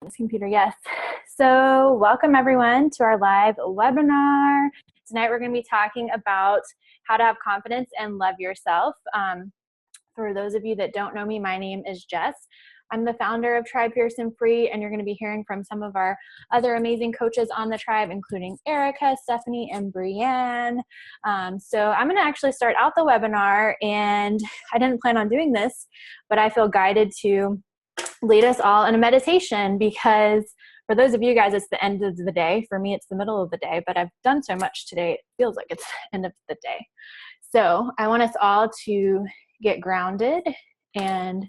This computer, yes. So welcome everyone to our live webinar. Tonight we're going to be talking about how to have confidence and love yourself. For those of you that don't know me, my name is Jess. I'm the founder of Tribe Pearson Free, and you're going to be hearing from some of our other amazing coaches on the tribe, including Erica, Stephanie, and Brianne. So I'm going to actually start out the webinar, and I didn't plan on doing this, but I feel guided to lead us all in a meditation, because for those of you guys, it's the end of the day. For me, it's the middle of the day, but I've done so much today, it feels like it's the end of the day. So I want us all to get grounded and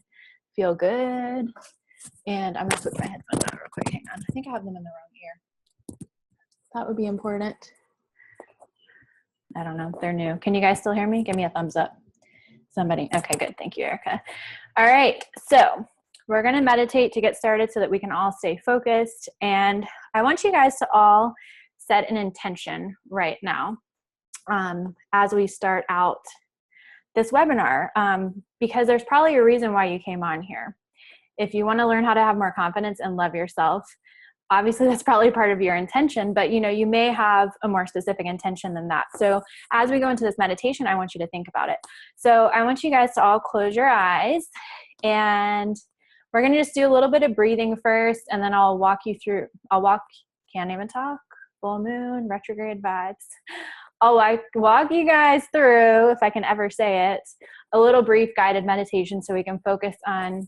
feel good. And I'm gonna put my headphones on real quick. Hang on, I think I have them in the wrong ear. That would be important. I don't know, they're new. Can you guys still hear me? Give me a thumbs up. Somebody, okay, good, thank you, Erica. All right, so we're gonna meditate to get started so that we can all stay focused. And I want you guys to all set an intention right now as we start out this webinar, because there's probably a reason why you came on here. If you want to learn how to have more confidence and love yourself, obviously that's probably part of your intention, but you may have a more specific intention than that. So as we go into this meditation, I want you to think about it. So I want you guys to all close your eyes, and we're going to just do a little bit of breathing first, and then I'll walk you through, can't even talk, full moon, retrograde vibes. I'll walk you guys through, if I can ever say it, a little brief guided meditation so we can focus on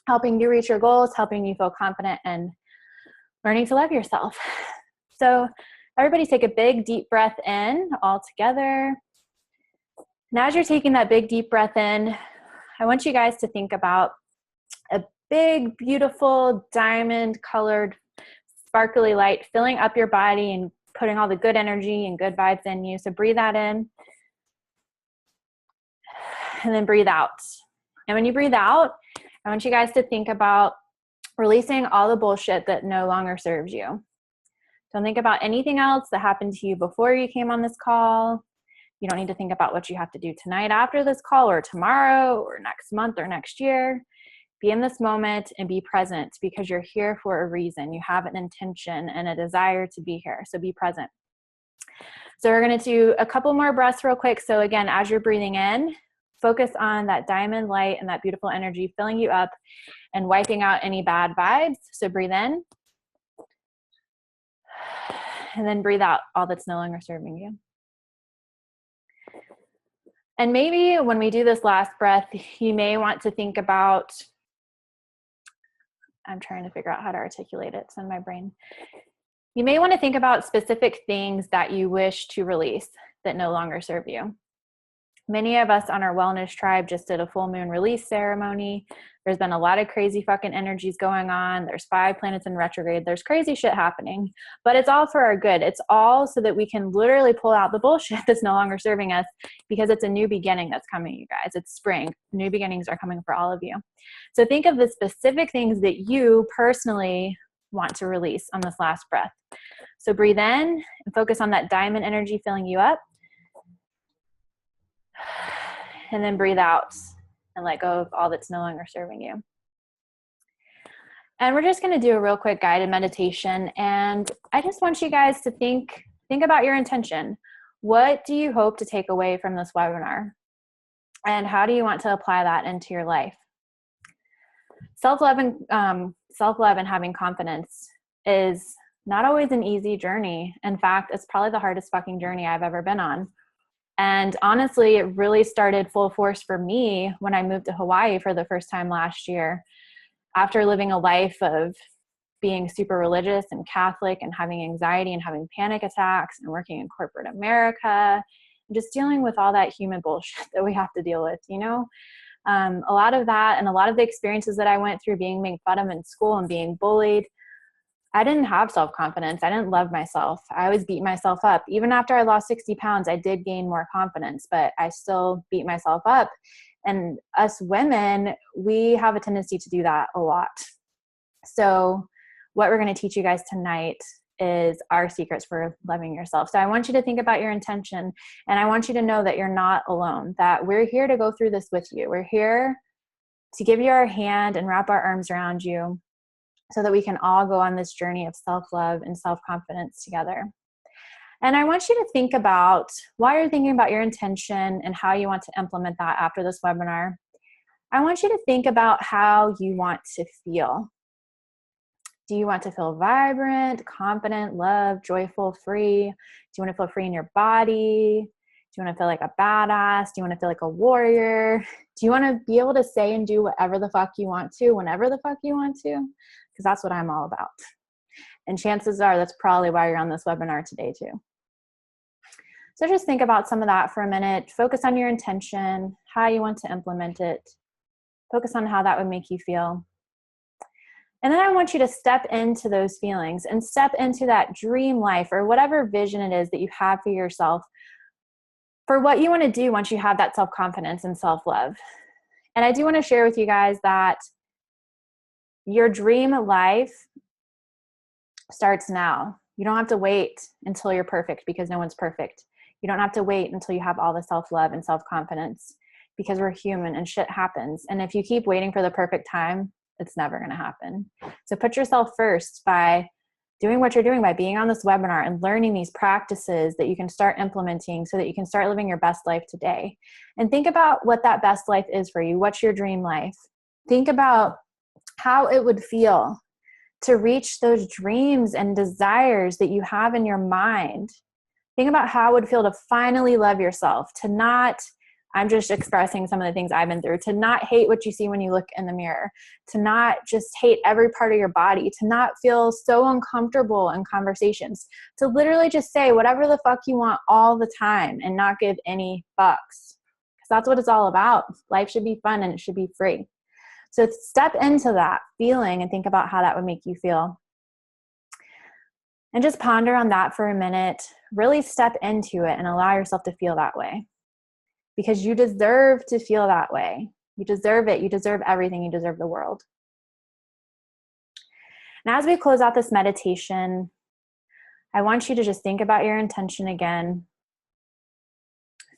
helping you reach your goals, helping you feel confident, and learning to love yourself. So everybody take a big deep breath in all together. And as you're taking that big deep breath in, I want you guys to think about a big, beautiful, diamond colored, sparkly light filling up your body and putting all the good energy and good vibes in you. So breathe that in and then breathe out. And when you breathe out, I want you guys to think about releasing all the bullshit that no longer serves you. Don't think about anything else that happened to you before you came on this call. You don't need to think about what you have to do tonight after this call, or tomorrow, or next month, or next year. Be in this moment and be present, because you're here for a reason. You have an intention and a desire to be here. So be present. So we're going to do a couple more breaths real quick. So again, as you're breathing in, focus on that diamond light and that beautiful energy filling you up and wiping out any bad vibes. So breathe in and then breathe out all that's no longer serving you. And maybe when we do this last breath, you may want to think about, I'm trying to figure out how to articulate it. It's in my brain. You may want to think about specific things that you wish to release that no longer serve you. Many of us on our wellness tribe just did a full moon release ceremony. There's been a lot of crazy fucking energies going on. There's 5 planets in retrograde. There's crazy shit happening, but it's all for our good. It's all so that we can literally pull out the bullshit that's no longer serving us, because it's a new beginning that's coming, you guys. It's spring. New beginnings are coming for all of you. So think of the specific things that you personally want to release on this last breath. So breathe in and focus on that diamond energy filling you up. And then breathe out and let go of all that's no longer serving you. And we're just going to do a real quick guided meditation. And I just want you guys to think about your intention. What do you hope to take away from this webinar? And how do you want to apply that into your life? Self-love and having confidence is not always an easy journey. In fact, it's probably the hardest fucking journey I've ever been on. And honestly, it really started full force for me when I moved to Hawaii for the first time last year. After living a life of being super religious and Catholic and having anxiety and having panic attacks and working in corporate America, and just dealing with all that human bullshit that we have to deal with, a lot of that and a lot of the experiences that I went through, being made fun of in school and being bullied, I didn't have self-confidence. I didn't love myself. I always beat myself up. Even after I lost 60 pounds, I did gain more confidence, but I still beat myself up. And us women, we have a tendency to do that a lot. So what we're going to teach you guys tonight is our secrets for loving yourself. So I want you to think about your intention, and I want you to know that you're not alone, that we're here to go through this with you. We're here to give you our hand and wrap our arms around you so that we can all go on this journey of self-love and self-confidence together. And I want you to think about, while you're thinking about your intention and how you want to implement that after this webinar, I want you to think about how you want to feel. Do you want to feel vibrant, confident, loved, joyful, free? Do you want to feel free in your body? Do you want to feel like a badass? Do you want to feel like a warrior? Do you want to be able to say and do whatever the fuck you want to, whenever the fuck you want to? Because that's what I'm all about. And chances are that's probably why you're on this webinar today too. So just think about some of that for a minute. Focus on your intention, how you want to implement it. Focus on how that would make you feel. And then I want you to step into those feelings and step into that dream life or whatever vision it is that you have for yourself, for what you want to do once you have that self-confidence and self-love. And I do want to share with you guys that your dream life starts now. You don't have to wait until you're perfect, because no one's perfect. You don't have to wait until you have all the self-love and self-confidence, because we're human and shit happens. And if you keep waiting for the perfect time, it's never going to happen. So put yourself first by doing what you're doing, by being on this webinar and learning these practices that you can start implementing so that you can start living your best life today. And think about what that best life is for you. What's your dream life? Think about how it would feel to reach those dreams and desires that you have in your mind. Think about how it would feel to finally love yourself, to not, I'm just expressing some of the things I've been through, to not hate what you see when you look in the mirror, to not just hate every part of your body, to not feel so uncomfortable in conversations, to literally just say whatever the fuck you want all the time and not give any fucks. Because that's what it's all about. Life should be fun and it should be free. So step into that feeling and think about how that would make you feel. And just ponder on that for a minute. Really step into it and allow yourself to feel that way. Because you deserve to feel that way. You deserve it. You deserve everything. You deserve the world. And as we close out this meditation, I want you to just think about your intention again.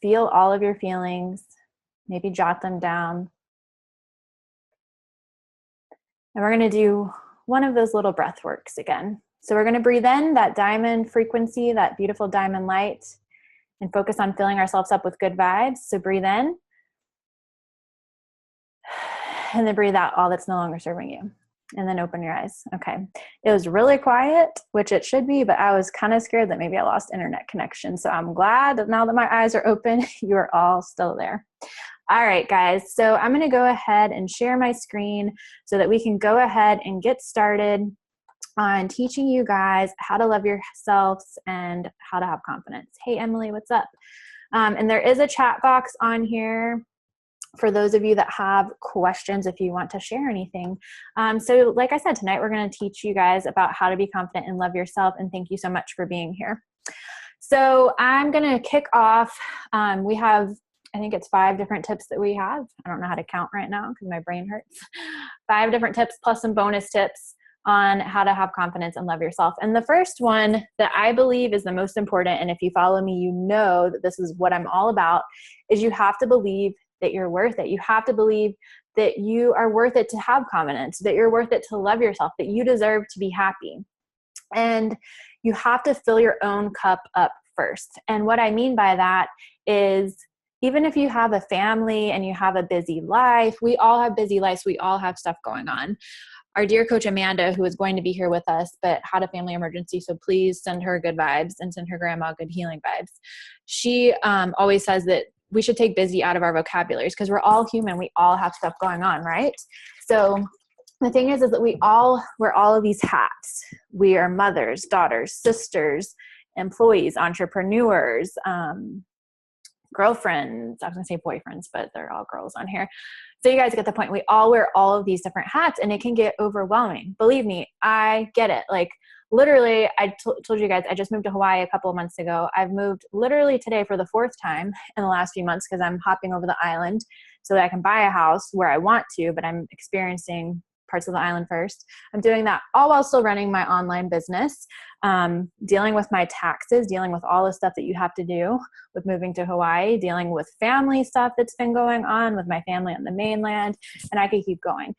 Feel all of your feelings. Maybe jot them down. And we're going to do one of those little breath works again. So we're going to breathe in that diamond frequency, that beautiful diamond light, and focus on filling ourselves up with good vibes. So breathe in, and then breathe out all that's no longer serving you. And then open your eyes. Okay. It was really quiet, which it should be, but I was kind of scared that maybe I lost internet connection. So I'm glad that now that my eyes are open, you are all still there. All right, guys. So I'm going to go ahead and share my screen so that we can go ahead and get started on teaching you guys how to love yourselves and how to have confidence. Hey, Emily, what's up? And there is a chat box on here for those of you that have questions if you want to share anything. So like I said, tonight we're going to teach you guys about how to be confident and love yourself. And thank you so much for being here. So I'm going to kick off. We have, I think it's 5 different tips that we have. I don't know how to count right now because my brain hurts. 5 different tips plus some bonus tips on how to have confidence and love yourself. And the first one that I believe is the most important, and if you follow me, you know that this is what I'm all about, is you have to believe that you're worth it. You have to believe that you are worth it to have confidence, that you're worth it to love yourself, that you deserve to be happy. And you have to fill your own cup up first. And what I mean by that is, even if you have a family and you have a busy life, we all have busy lives, we all have stuff going on. Our dear coach Amanda, who is going to be here with us, but had a family emergency, so please send her good vibes and send her grandma good healing vibes. She always says that we should take busy out of our vocabularies because we're all human. We all have stuff going on, right? So the thing is that we're all of these hats. We are mothers, daughters, sisters, employees, entrepreneurs, girlfriends. I was going to say boyfriends, but they're all girls on here. So you guys get the point. We all wear all of these different hats and it can get overwhelming. Believe me, I get it. Like literally, I told you guys, I just moved to Hawaii a couple of months ago. I've moved literally today for the 4th time in the last few months because I'm hopping over the island so that I can buy a house where I want to, but I'm experiencing parts of the island first. I'm doing that all while still running my online business, dealing with my taxes, dealing with all the stuff that you have to do with moving to Hawaii, dealing with family stuff that's been going on with my family on the mainland, and I could keep going.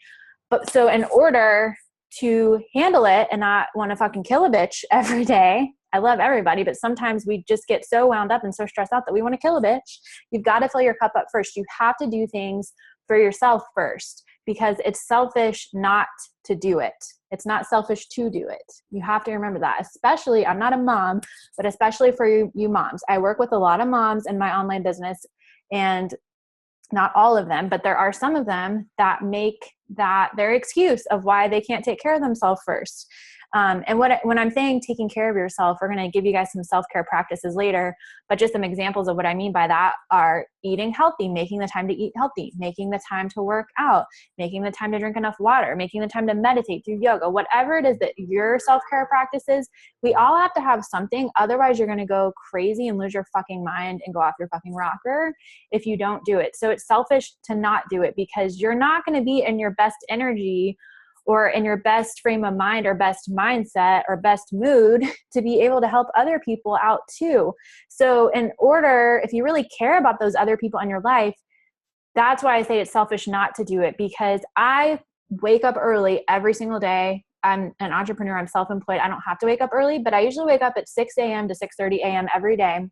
But so in order to handle it and not want to fucking kill a bitch every day. I love everybody, but sometimes we just get so wound up and so stressed out that we want to kill a bitch. You've got to fill your cup up first. You have to do things for yourself first, because it's selfish not to do it. It's not selfish to do it. You have to remember that, especially, I'm not a mom, but especially for you moms. I work with a lot of moms in my online business, and not all of them, but there are some of them that make that their excuse of why they can't take care of themselves first. And when I'm saying taking care of yourself, we're going to give you guys some self-care practices later, but just some examples of what I mean by that are eating healthy, making the time to eat healthy, making the time to work out, making the time to drink enough water, making the time to meditate, do yoga, whatever it is that your self-care practices, we all have to have something. Otherwise you're going to go crazy and lose your fucking mind and go off your fucking rocker if you don't do it. So it's selfish to not do it, because you're not going to be in your best energy or in your best frame of mind or best mindset or best mood to be able to help other people out too. So in order, if you really care about those other people in your life, that's why I say it's selfish not to do it, because I wake up early every single day. I'm an entrepreneur. I'm self-employed. I don't have to wake up early, but I usually wake up at 6 a.m. to 6:30 a.m. every day,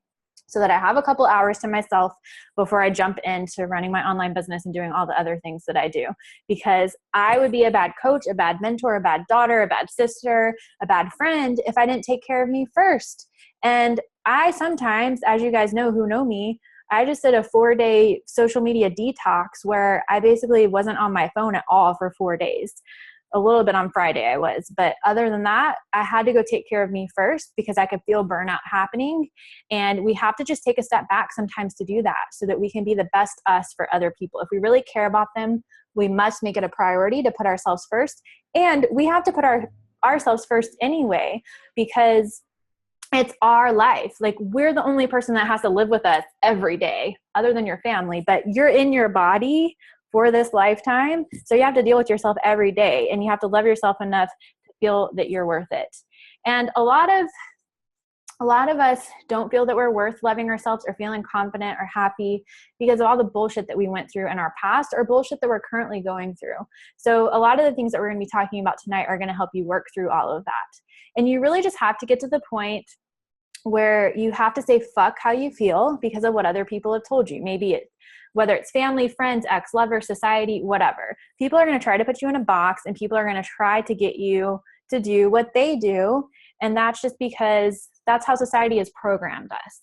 so that I have a couple hours to myself before I jump into running my online business and doing all the other things that I do. Because I would be a bad coach, a bad mentor, a bad daughter, a bad sister, a bad friend if I didn't take care of me first. And I sometimes, as you guys know who know me, I just did a 4-day social media detox where I basically wasn't on my phone at all for 4 days. A little bit on Friday I was, but other than that, I had to go take care of me first because I could feel burnout happening. And we have to just take a step back sometimes to do that so that we can be the best us for other people. If we really care about them, we must make it a priority to put ourselves first. And we have to put ourselves first anyway, because it's our life. Like, we're the only person that has to live with us every day other than your family, but you're in your body for this lifetime. So you have to deal with yourself every day, and you have to love yourself enough to feel that you're worth it. And a lot of us don't feel that we're worth loving ourselves or feeling confident or happy because of all the bullshit that we went through in our past or bullshit that we're currently going through. So a lot of the things that we're going to be talking about tonight are going to help you work through all of that. And you really just have to get to the point where you have to say fuck how you feel because of what other people have told you. Whether it's family, friends, ex-lover, society, whatever. People are going to try to put you in a box, and people are going to try to get you to do what they do. And that's just because that's how society has programmed us.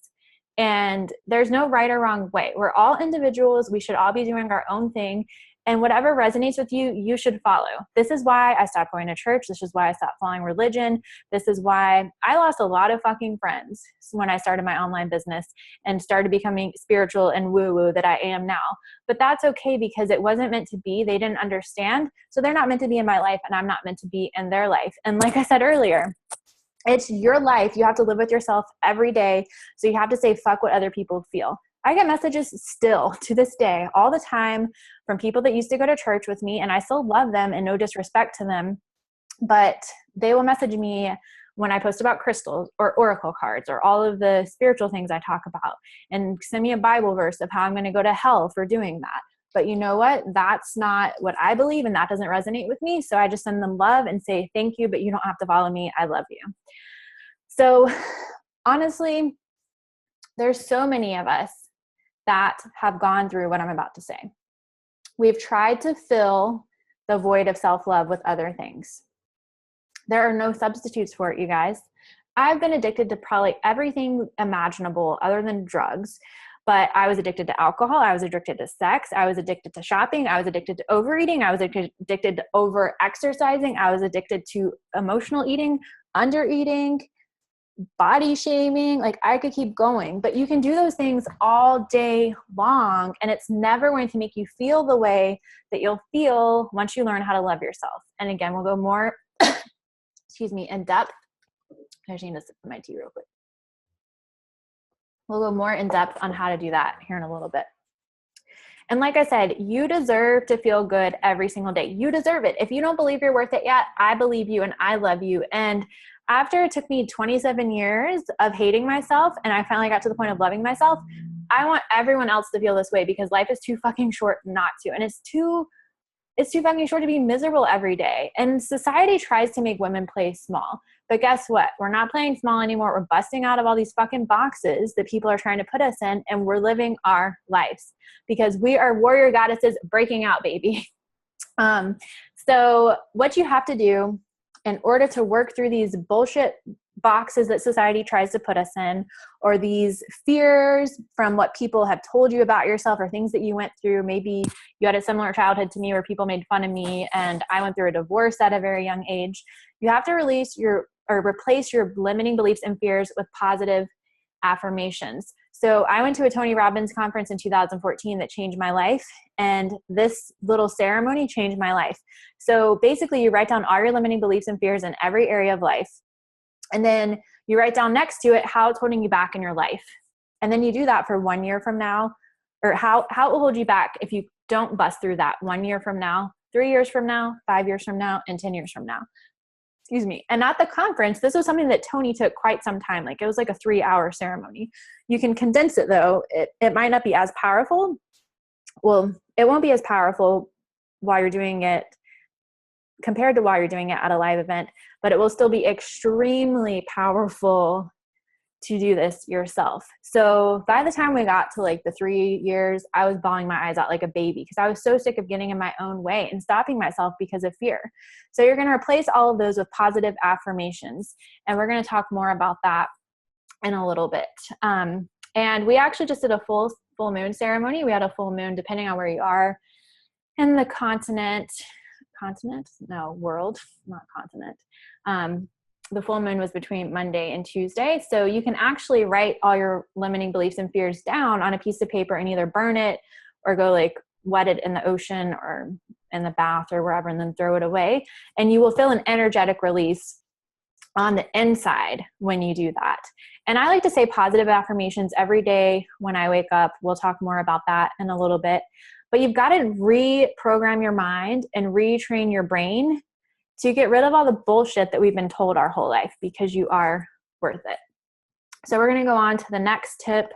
And there's no right or wrong way. We're all individuals. We should all be doing our own thing. And whatever resonates with you, you should follow. This is why I stopped going to church. This is why I stopped following religion. This is why I lost a lot of fucking friends when I started my online business and started becoming spiritual and woo-woo that I am now. But that's okay, because it wasn't meant to be. They didn't understand. So they're not meant to be in my life, and I'm not meant to be in their life. And like I said earlier, it's your life. You have to live with yourself every day. So you have to say, fuck what other people feel. I get messages still to this day all the time from people that used to go to church with me, and I still love them and no disrespect to them, but they will message me when I post about crystals or oracle cards or all of the spiritual things I talk about, and send me a Bible verse of how I'm going to go to hell for doing that. But you know what? That's not what I believe, and that doesn't resonate with me. So I just send them love and say, thank you, but you don't have to follow me. I love you. So honestly, there's so many of us that have gone through what I'm about to say. We've tried to fill the void of self-love with other things. There are no substitutes for it, you guys. I've been addicted to probably everything imaginable other than drugs, but I was addicted to alcohol. I was addicted to sex. I was addicted to shopping. I was addicted to overeating. I was addicted to over-exercising. I was addicted to emotional eating, under-eating, body shaming. Like, I could keep going, but you can do those things all day long, and it's never going to make you feel the way that you'll feel once you learn how to love yourself. And again, we'll go more, in depth. I just need to sip my tea real quick. We'll go more in depth on how to do that here in a little bit. And like I said, you deserve to feel good every single day. You deserve it. If you don't believe you're worth it yet, I believe you and I love you. And after it took me 27 years of hating myself and I finally got to the point of loving myself, I want everyone else to feel this way, because life is too fucking short not to. And it's too it's too fucking short to be miserable every day. And society tries to make women play small. But guess what? We're not playing small anymore. We're busting out of all these fucking boxes that people are trying to put us in, and we're living our lives because we are warrior goddesses breaking out, baby. So what you have to do in order to work through these bullshit boxes that society tries to put us in, or these fears from what people have told you about yourself or things that you went through. Maybe you had a similar childhood to me where people made fun of me, and I went through a divorce at a very young age. You have to replace your limiting beliefs and fears with positive affirmations. So I went to a Tony Robbins conference in 2014 that changed my life, and this little ceremony changed my life. So basically you write down all your limiting beliefs and fears in every area of life. And then you write down next to it how it's holding you back in your life. And then you do that for 1 year from now, or how it will hold you back if you don't bust through that 1 year from now, 3 years from now, 5 years from now, and 10 years from now. Excuse me. And at the conference, this was something that Tony took quite some time. Like, it was like a 3-hour ceremony. You can condense it though. It might not be as powerful. Well, it won't be as powerful while you're doing it compared to while you're doing it at a live event, but it will still be extremely powerful to do this yourself. So by the time we got to like the 3 years, I was bawling my eyes out like a baby because I was so sick of getting in my own way and stopping myself because of fear. So you're going to replace all of those with positive affirmations. And we're going to talk more about that in a little bit. And we actually just did a full moon ceremony. We had a full moon, depending on where you are in the world, not continent. The full moon was between Monday and Tuesday. So you can actually write all your limiting beliefs and fears down on a piece of paper and either burn it or go like wet it in the ocean or in the bath or wherever, and then throw it away. And you will feel an energetic release on the inside when you do that. And I like to say positive affirmations every day when I wake up. We'll talk more about that in a little bit. But you've got to reprogram your mind and retrain your brain to get rid of all the bullshit that we've been told our whole life, because you are worth it. So we're going to go on to the next tip.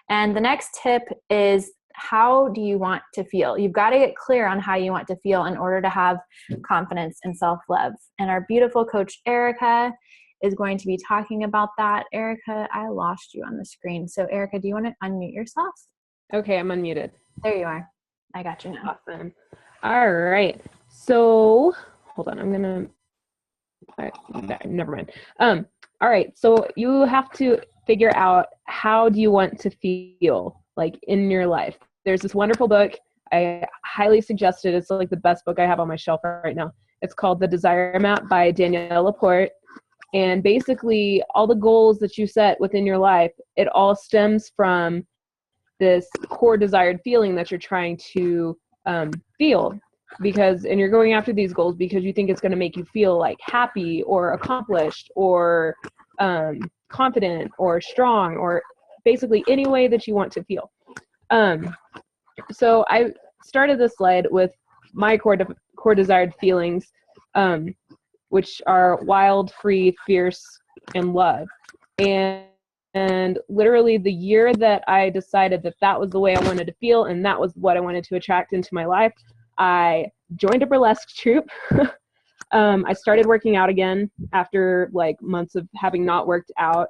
And the next tip is, how do you want to feel? You've got to get clear on how you want to feel in order to have confidence and self-love. And our beautiful coach, Erica, is going to be talking about that. Erica, I lost you on the screen. So Erica, do you want to unmute yourself? Okay, I'm unmuted. There you are. I got you now. Awesome. All right. So hold on. Never mind. All right. So you have to figure out, how do you want to feel like in your life? There's this wonderful book. I highly suggest it. It's like the best book I have on my shelf right now. It's called The Desire Map by Danielle Laporte. And basically all the goals that you set within your life, it all stems from this core desired feeling that you're trying to feel, and you're going after these goals because you think it's going to make you feel like happy or accomplished or confident or strong, or basically any way that you want to feel. So I started this slide with my core desired feelings, which are wild, free, fierce, and love. And literally the year that I decided that that was the way I wanted to feel and that was what I wanted to attract into my life, I joined a burlesque troupe. I started working out again after like months of having not worked out,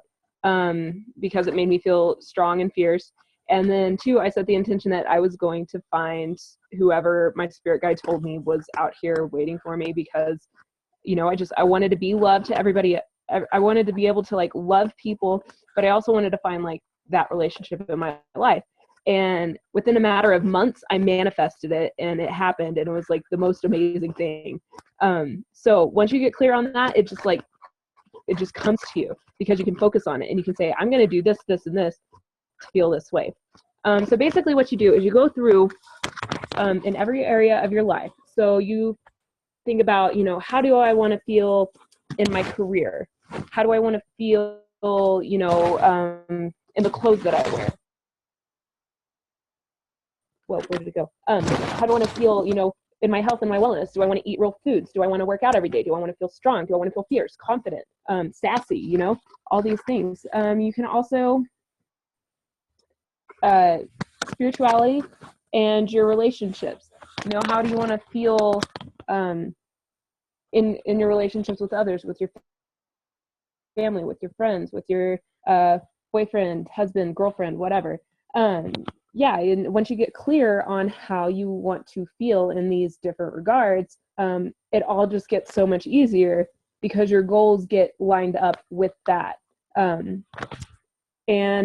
because it made me feel strong and fierce. And then 2, I set the intention that I was going to find whoever my spirit guide told me was out here waiting for me, because, you know, I wanted to be loved to everybody. I wanted to be able to like love people, but I also wanted to find like that relationship in my life. And within a matter of months, I manifested it and it happened, and it was like the most amazing thing. So once you get clear on that, it just comes to you because you can focus on it and you can say, I'm going to do this, this, and this to feel this way. So basically what you do is you go through in every area of your life. So you think about, you know, how do I want to feel in my career? How do I want to feel, you know, in the clothes that I wear? Well, where did it go? How do I want to feel, you know, in my health and my wellness? Do I want to eat real foods? Do I want to work out every day? Do I want to feel strong? Do I want to feel fierce, confident, sassy, you know, all these things. You can also, spirituality and your relationships. How do you want to feel in your relationships with others, with your family, with your friends, with your boyfriend, husband, girlfriend, whatever. Yeah, and once you get clear on how you want to feel in these different regards, it all just gets so much easier because your goals get lined up with that. And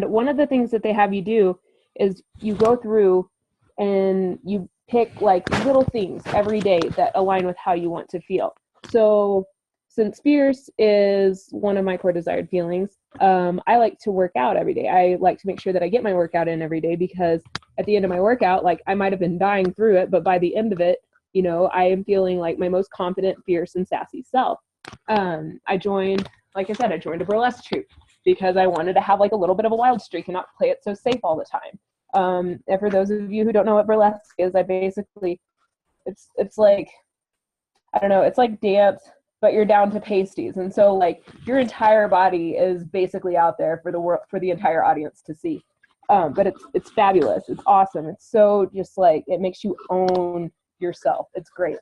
one of the things that they have you do is you go through and you pick like little things every day that align with how you want to feel. So since fierce is one of my core desired feelings, I like to work out every day. I like to make sure that I get my workout in every day, because at the end of my workout, like, I might have been dying through it, but by the end of it, I am feeling like my most confident, fierce, and sassy self. I joined a burlesque troupe because I wanted to have like a little bit of a wild streak and not play it so safe all the time. And for those of you who don't know what burlesque is, it's like, I don't know, it's like dance, but you're down to pasties. And so like your entire body is basically out there for the world, for the entire audience to see. But it's fabulous. It's awesome. It's so just like, it makes you own yourself. It's great.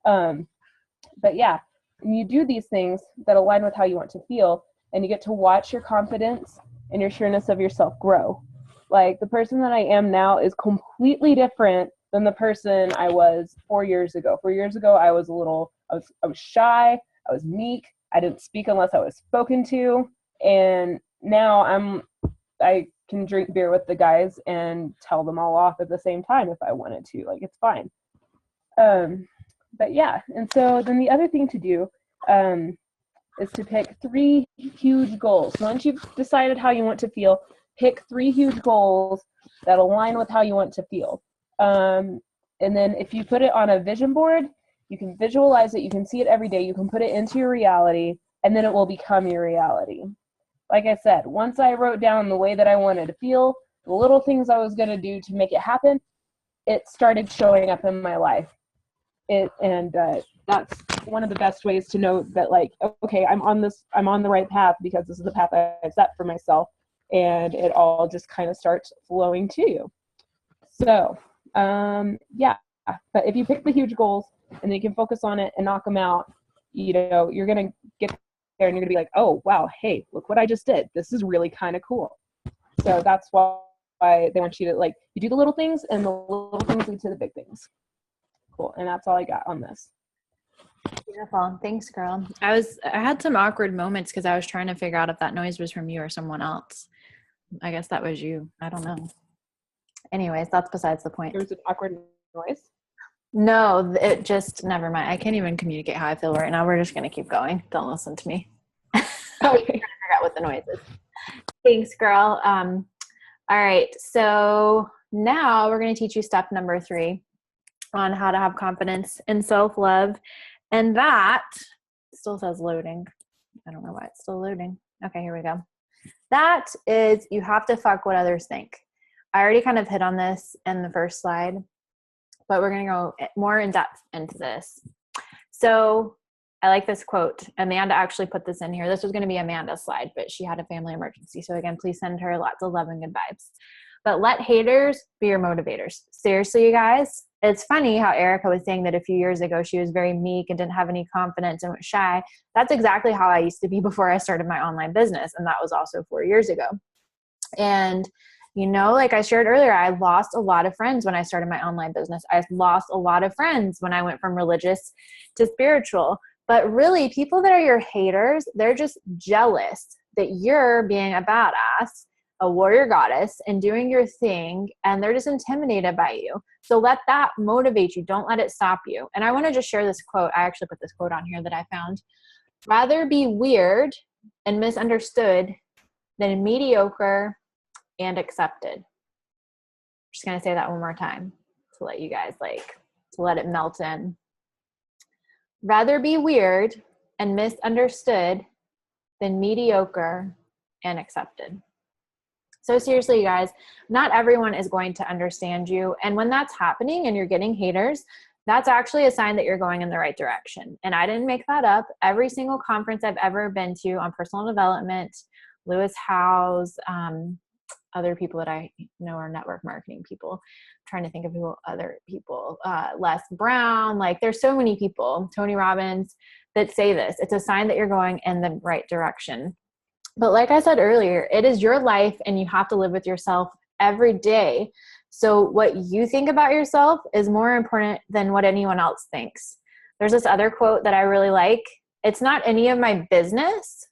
But yeah, when you do these things that align with how you want to feel, and you get to watch your confidence and your sureness of yourself grow. Like, the person that I am now is completely different than the person I was 4 years ago. 4 years ago, I was shy, I was meek, I didn't speak unless I was spoken to, and now I can drink beer with the guys and tell them all off at the same time if I wanted to. Like, it's fine. But yeah, and so then the other thing to do is to pick 3 huge goals. Once you've decided how you want to feel, pick 3 huge goals that align with how you want to feel. And then if you put it on a vision board, you can visualize it, you can see it every day, you can put it into your reality, and then it will become your reality. Like I said, once I wrote down the way that I wanted to feel, the little things I was going to do to make it happen, it started showing up in my life. That's one of the best ways to know that, like, okay, I'm on the right path, because this is the path I set for myself, and it all just kind of starts flowing to you. So, yeah, but if you pick the huge goals and then you can focus on it and knock them out, you're going to get there and you're going to be like, oh, wow, hey, look what I just did. This is really kind of cool. So that's why they want you to, like, you do the little things, and the little things lead to the big things. Cool. And that's all I got on this. Beautiful. Thanks, girl. I had some awkward moments because I was trying to figure out if that noise was from you or someone else. I guess that was you. I don't know. Anyways, that's besides the point. There was an awkward noise? No, it just, never mind. I can't even communicate how I feel right now. We're just going to keep going. Don't listen to me. Okay. I forgot what the noise is. Thanks, girl. All right. So now we're going to teach you step number 3 on how to have confidence and self-love. And that still says loading. I don't know why it's still loading. Okay, here we go. That is, you have to fuck what others think. I already kind of hit on this in the first slide, but we're going to go more in depth into this. So I like this quote. Amanda actually put this in here. This was going to be Amanda's slide, but she had a family emergency. So again, please send her lots of love and good vibes. But let haters be your motivators. Seriously, you guys. It's funny how Erica was saying that a few years ago she was very meek and didn't have any confidence and was shy. That's exactly how I used to be before I started my online business. And that was also 4 years ago. And, like I shared earlier, I lost a lot of friends when I started my online business. I lost a lot of friends when I went from religious to spiritual. But really, people that are your haters, they're just jealous that you're being a badass, a warrior goddess, and doing your thing, and they're just intimidated by you. So let that motivate you. Don't let it stop you. And I want to just share this quote. I actually put this quote on here that I found. Rather be weird and misunderstood than mediocre and accepted. I'm just going to say that one more time to let you guys, to let it melt in. Rather be weird and misunderstood than mediocre and accepted. So seriously, you guys, not everyone is going to understand you. And when that's happening and you're getting haters, that's actually a sign that you're going in the right direction. And I didn't make that up. Every single conference I've ever been to on personal development, Lewis Howes, other people that I know are network marketing people. I'm trying to think of who other people, Les Brown, like there's so many people, Tony Robbins, that say this. It's a sign that you're going in the right direction. But like I said earlier, it is your life and you have to live with yourself every day. So what you think about yourself is more important than what anyone else thinks. There's this other quote that I really like. It's not any of my business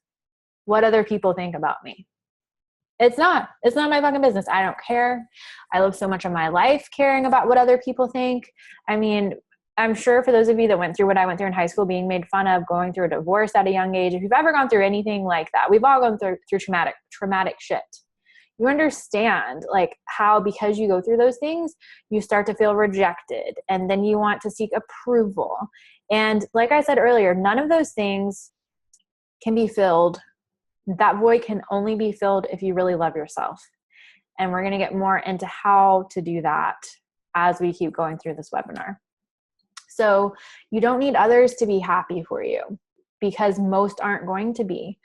what other people think about me. It's not my fucking business. I don't care. I live so much of my life caring about what other people think. I mean, I'm sure for those of you that went through what I went through in high school, being made fun of, going through a divorce at a young age, if you've ever gone through anything like that, we've all gone through traumatic shit. You understand like how, because you go through those things, you start to feel rejected and then you want to seek approval. And like I said earlier, none of those things can be filled. That void can only be filled if you really love yourself. And we're going to get more into how to do that as we keep going through this webinar. So you don't need others to be happy for you, because most aren't going to be.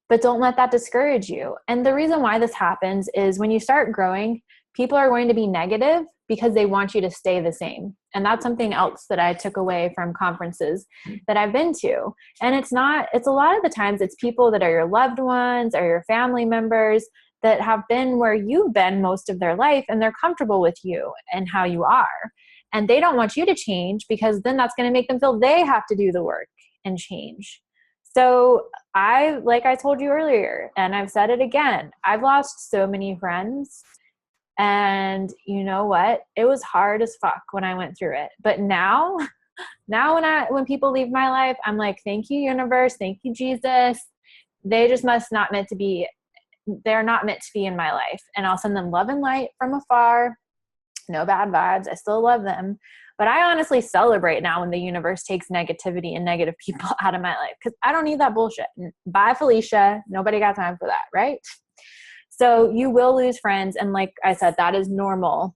But don't let that discourage you. And the reason why this happens is when you start growing, people are going to be negative because they want you to stay the same. And that's something else that I took away from conferences that I've been to. And it's a lot of the times it's people that are your loved ones or your family members that have been where you've been most of their life, and they're comfortable with you and how you are. And they don't want you to change, because then that's going to make them feel they have to do the work and change. So like I told you earlier, and I've said it again, I've lost so many friends. And you know what? It was hard as fuck when I went through it. But now when people leave my life, I'm like, thank you, universe. Thank you, Jesus. They just they're not meant to be in my life. And I'll send them love and light from afar. No bad vibes. I still love them. But I honestly celebrate now when the universe takes negativity and negative people out of my life, because I don't need that bullshit. Bye, Felicia. Nobody got time for that, right? So you will lose friends. And like I said, that is normal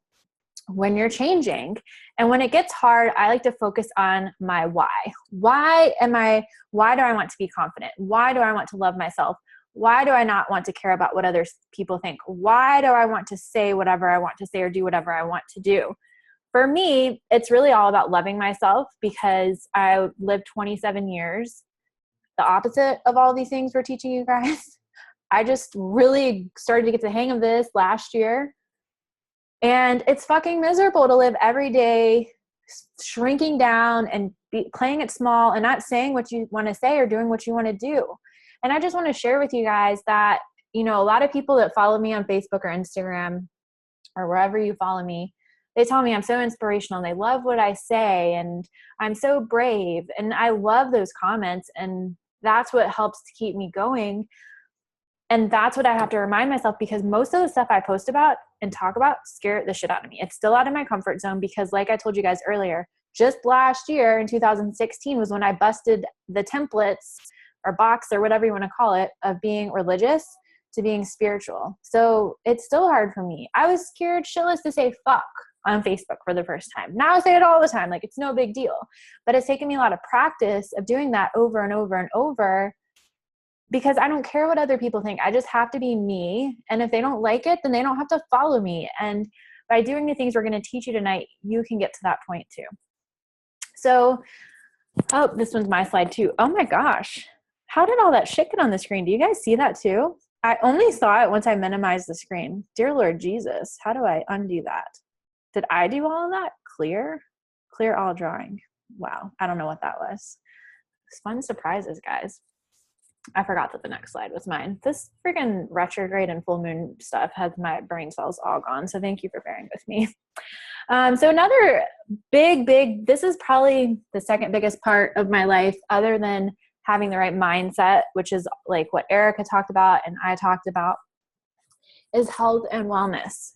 when you're changing. And when it gets hard, I like to focus on my why. Why do I want to be confident? Why do I want to love myself? Why do I not want to care about what other people think? Why do I want to say whatever I want to say or do whatever I want to do? For me, it's really all about loving myself, because I lived 27 years, the opposite of all these things we're teaching you guys. I just really started to get the hang of this last year. And it's fucking miserable to live every day shrinking down and playing it small and not saying what you want to say or doing what you want to do. And I just want to share with you guys that, a lot of people that follow me on Facebook or Instagram or wherever you follow me, they tell me I'm so inspirational and they love what I say and I'm so brave. And I love those comments, and that's what helps to keep me going. And that's what I have to remind myself, because most of the stuff I post about and talk about scare the shit out of me. It's still out of my comfort zone, because like I told you guys earlier, just last year in 2016 was when I busted the templates or box or whatever you want to call it of being religious to being spiritual. So it's still hard for me. I was scared shitless to say fuck on Facebook for the first time. Now I say it all the time, like it's no big deal. But it's taken me a lot of practice of doing that over and over and over, because I don't care what other people think. I just have to be me. And if they don't like it, then they don't have to follow me. And by doing the things we're going to teach you tonight, you can get to that point too. So, this one's my slide too. Oh my gosh. How did all that shit get on the screen? Do you guys see that too? I only saw it once I minimized the screen. Dear Lord Jesus, how do I undo that? Did I do all of that? Clear all drawing. Wow. I don't know what that was. It's fun surprises, guys. I forgot that the next slide was mine. This freaking retrograde and full moon stuff has my brain cells all gone. So thank you for bearing with me. So another big, this is probably the second biggest part of my life, other than having the right mindset, which is like what Erica talked about and I talked about, is health and wellness.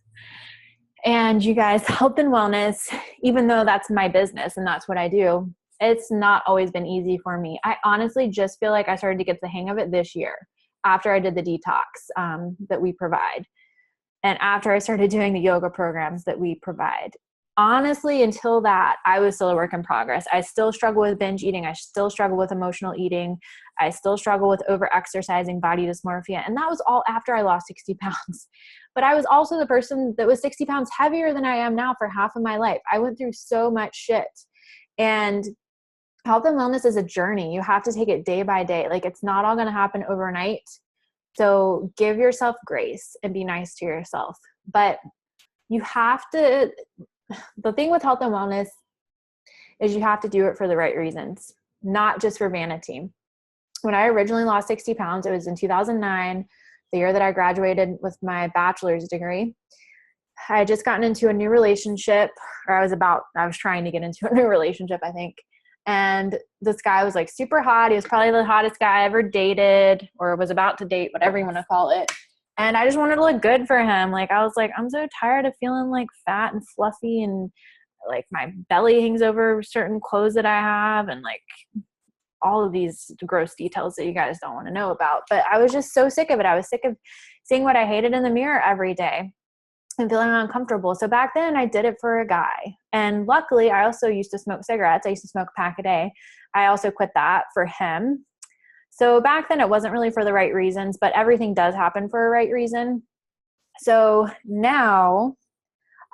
And you guys, health and wellness, even though that's my business and that's what I do, it's not always been easy for me. I honestly just feel like I started to get the hang of it this year after I did the detox that we provide. And after I started doing the yoga programs that we provide. honestly, until that, I was still a work in progress. I still struggle with binge eating. I still struggle with emotional eating. I still struggle with over exercising, body dysmorphia. And that was all after I lost 60 pounds. But I was also the person that was 60 pounds heavier than I am now for half of my life. I went through so much shit. And health and wellness is a journey. You have to take it day by day. Like, it's not all going to happen overnight. So give yourself grace and be nice to yourself. But you have to, the thing with health and wellness is you have to do it for the right reasons, not just for vanity. When I originally lost 60 pounds, it was in 2009, the year that I graduated with my bachelor's degree. I had just gotten into a new relationship, or I was trying to get into a new relationship, I think. And this guy was like super hot. He was probably the hottest guy I ever dated, or was about to date, whatever you want to call it. And I just wanted to look good for him. Like, I was like, I'm so tired of feeling like fat and fluffy, and like my belly hangs over certain clothes that I have, and like all of these gross details that you guys don't want to know about. But I was just so sick of it. I was sick of seeing what I hated in the mirror every day and feeling uncomfortable. So back then I did it for a guy. And luckily I also used to smoke cigarettes. I used to smoke a pack a day. I also quit that for him. So back then it wasn't really for the right reasons, but everything does happen for a right reason. So now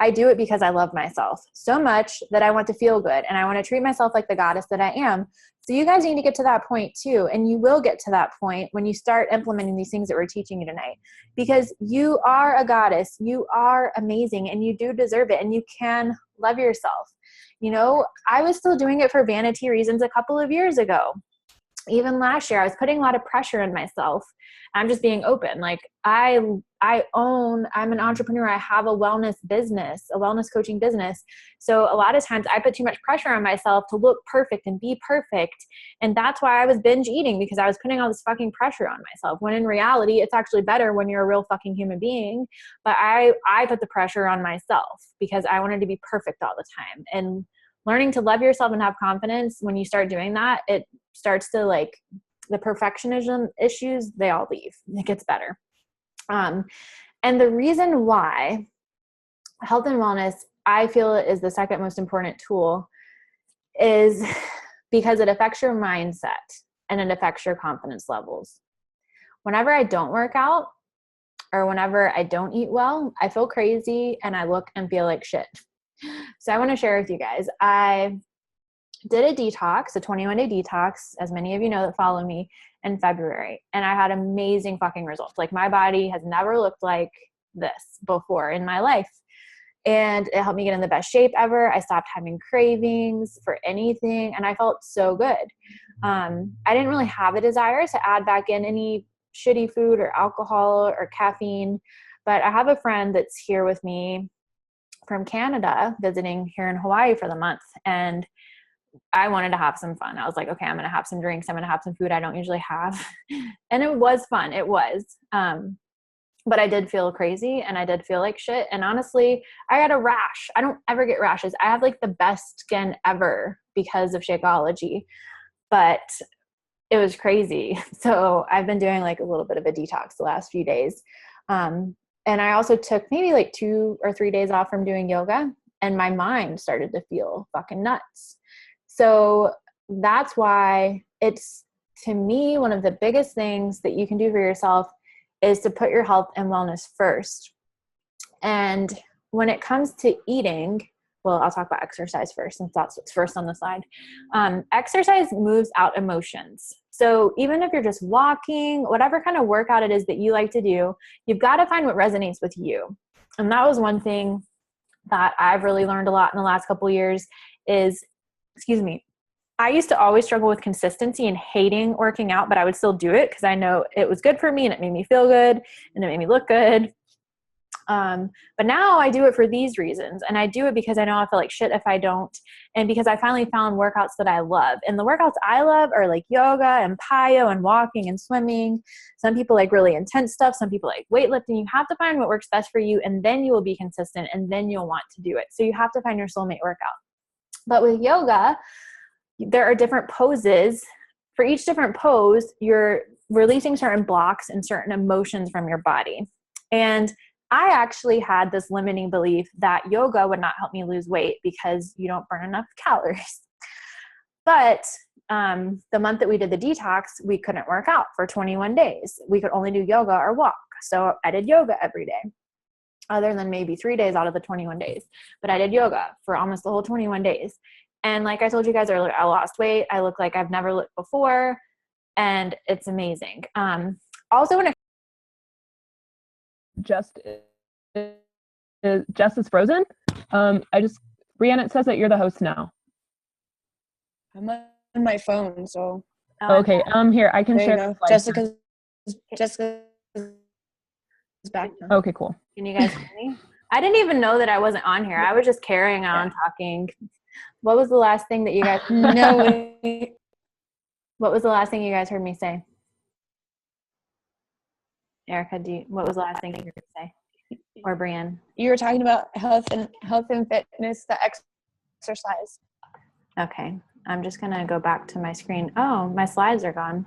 I do it because I love myself so much that I want to feel good, and I want to treat myself like the goddess that I am. So you guys need to get to that point too. And you will get to that point when you start implementing these things that we're teaching you tonight, because you are a goddess, you are amazing, and you do deserve it, and you can love yourself. You know, I was still doing it for vanity reasons a couple of years ago. Even last year, I was putting a lot of pressure on myself. I'm just being open. Like, I'm an entrepreneur. I have a wellness business, a wellness coaching business. So a lot of times I put too much pressure on myself to look perfect and be perfect. And that's why I was binge eating, because I was putting all this fucking pressure on myself, when in reality, it's actually better when you're a real fucking human being. But I put the pressure on myself because I wanted to be perfect all the time. And learning to love yourself and have confidence, when you start doing that, it starts to, like, the perfectionism issues, they all leave. It gets better. And the reason why health and wellness, I feel, is the second most important tool is because it affects your mindset and it affects your confidence levels. Whenever I don't work out, or whenever I don't eat well, I feel crazy and I look and feel like shit. So I want to share with you guys, I did a detox, a 21-day detox, as many of you know that follow me, in February. And I had amazing fucking results. Like, my body has never looked like this before in my life. And it helped me get in the best shape ever. I stopped having cravings for anything, and I felt so good. I didn't really have a desire to add back in any shitty food or alcohol or caffeine, but I have a friend that's here with me from Canada, visiting here in Hawaii for the month. And I wanted to have some fun. I was like, okay, I'm going to have some drinks. I'm going to have some food I don't usually have. And it was fun. It was. But I did feel crazy and I did feel like shit. And honestly, I got a rash. I don't ever get rashes. I have like the best skin ever because of Shakeology, but it was crazy. So I've been doing like a little bit of a detox the last few days. And I also took maybe like 2 or 3 days off from doing yoga, and my mind started to feel fucking nuts. So that's why it's, to me, one of the biggest things that you can do for yourself is to put your health and wellness first. And when it comes to eating, well, I'll talk about exercise first, since that's what's first on the slide. Exercise moves out emotions. So even if you're just walking, whatever kind of workout it is that you like to do, you've got to find what resonates with you. And that was one thing that I've really learned a lot in the last couple of years is, I used to always struggle with consistency and hating working out, but I would still do it because I know it was good for me and it made me feel good and it made me look good. But now I do it for these reasons, and I do it because I know I feel like shit if I don't, and because I finally found workouts that I love. And the workouts I love are like yoga and plyo and walking and swimming. Some people like really intense stuff. Some people like weightlifting. You have to find what works best for you, and then you will be consistent, and then you'll want to do it. So you have to find your soulmate workout. But with yoga, there are different poses. For each different pose, you're releasing certain blocks and certain emotions from your body. And I actually had this limiting belief that yoga would not help me lose weight because you don't burn enough calories. But the month that we did the detox, we couldn't work out for 21 days. We could only do yoga or walk. So I did yoga every day, other than maybe 3 days out of the 21 days. But I did yoga for almost the whole 21 days. And like I told you guys earlier, I lost weight. I look like I've never looked before. And it's amazing. Also, when it Just is frozen. Brianna, it says that you're the host now. I'm on my phone, so. Okay. Here, I can share. You go. Jessica's back now. Okay, cool. Can you guys hear me? I didn't even know that I wasn't on here. I was just carrying on talking. What was the last thing that you guys? No. What was the last thing you guys heard me say? Erica, what was the last thing you heard me say? Or Brianne? You were talking about health and fitness, the exercise. Okay. I'm just going to go back to my screen. Oh, my slides are gone.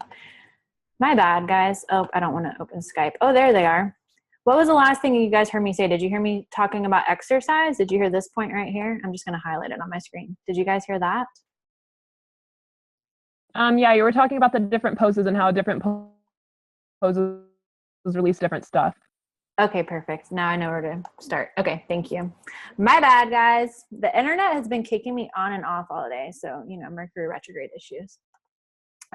My bad, guys. Oh, I don't want to open Skype. Oh, there they are. What was the last thing you guys heard me say? Did you hear me talking about exercise? Did you hear this point right here? I'm just going to highlight it on my screen. Did you guys hear that? Yeah, you were talking about the different poses and how different poses release different stuff. Okay, perfect. Now I know where to start. Okay, thank you. My bad, guys. The internet has been kicking me on and off all day. So, Mercury retrograde issues.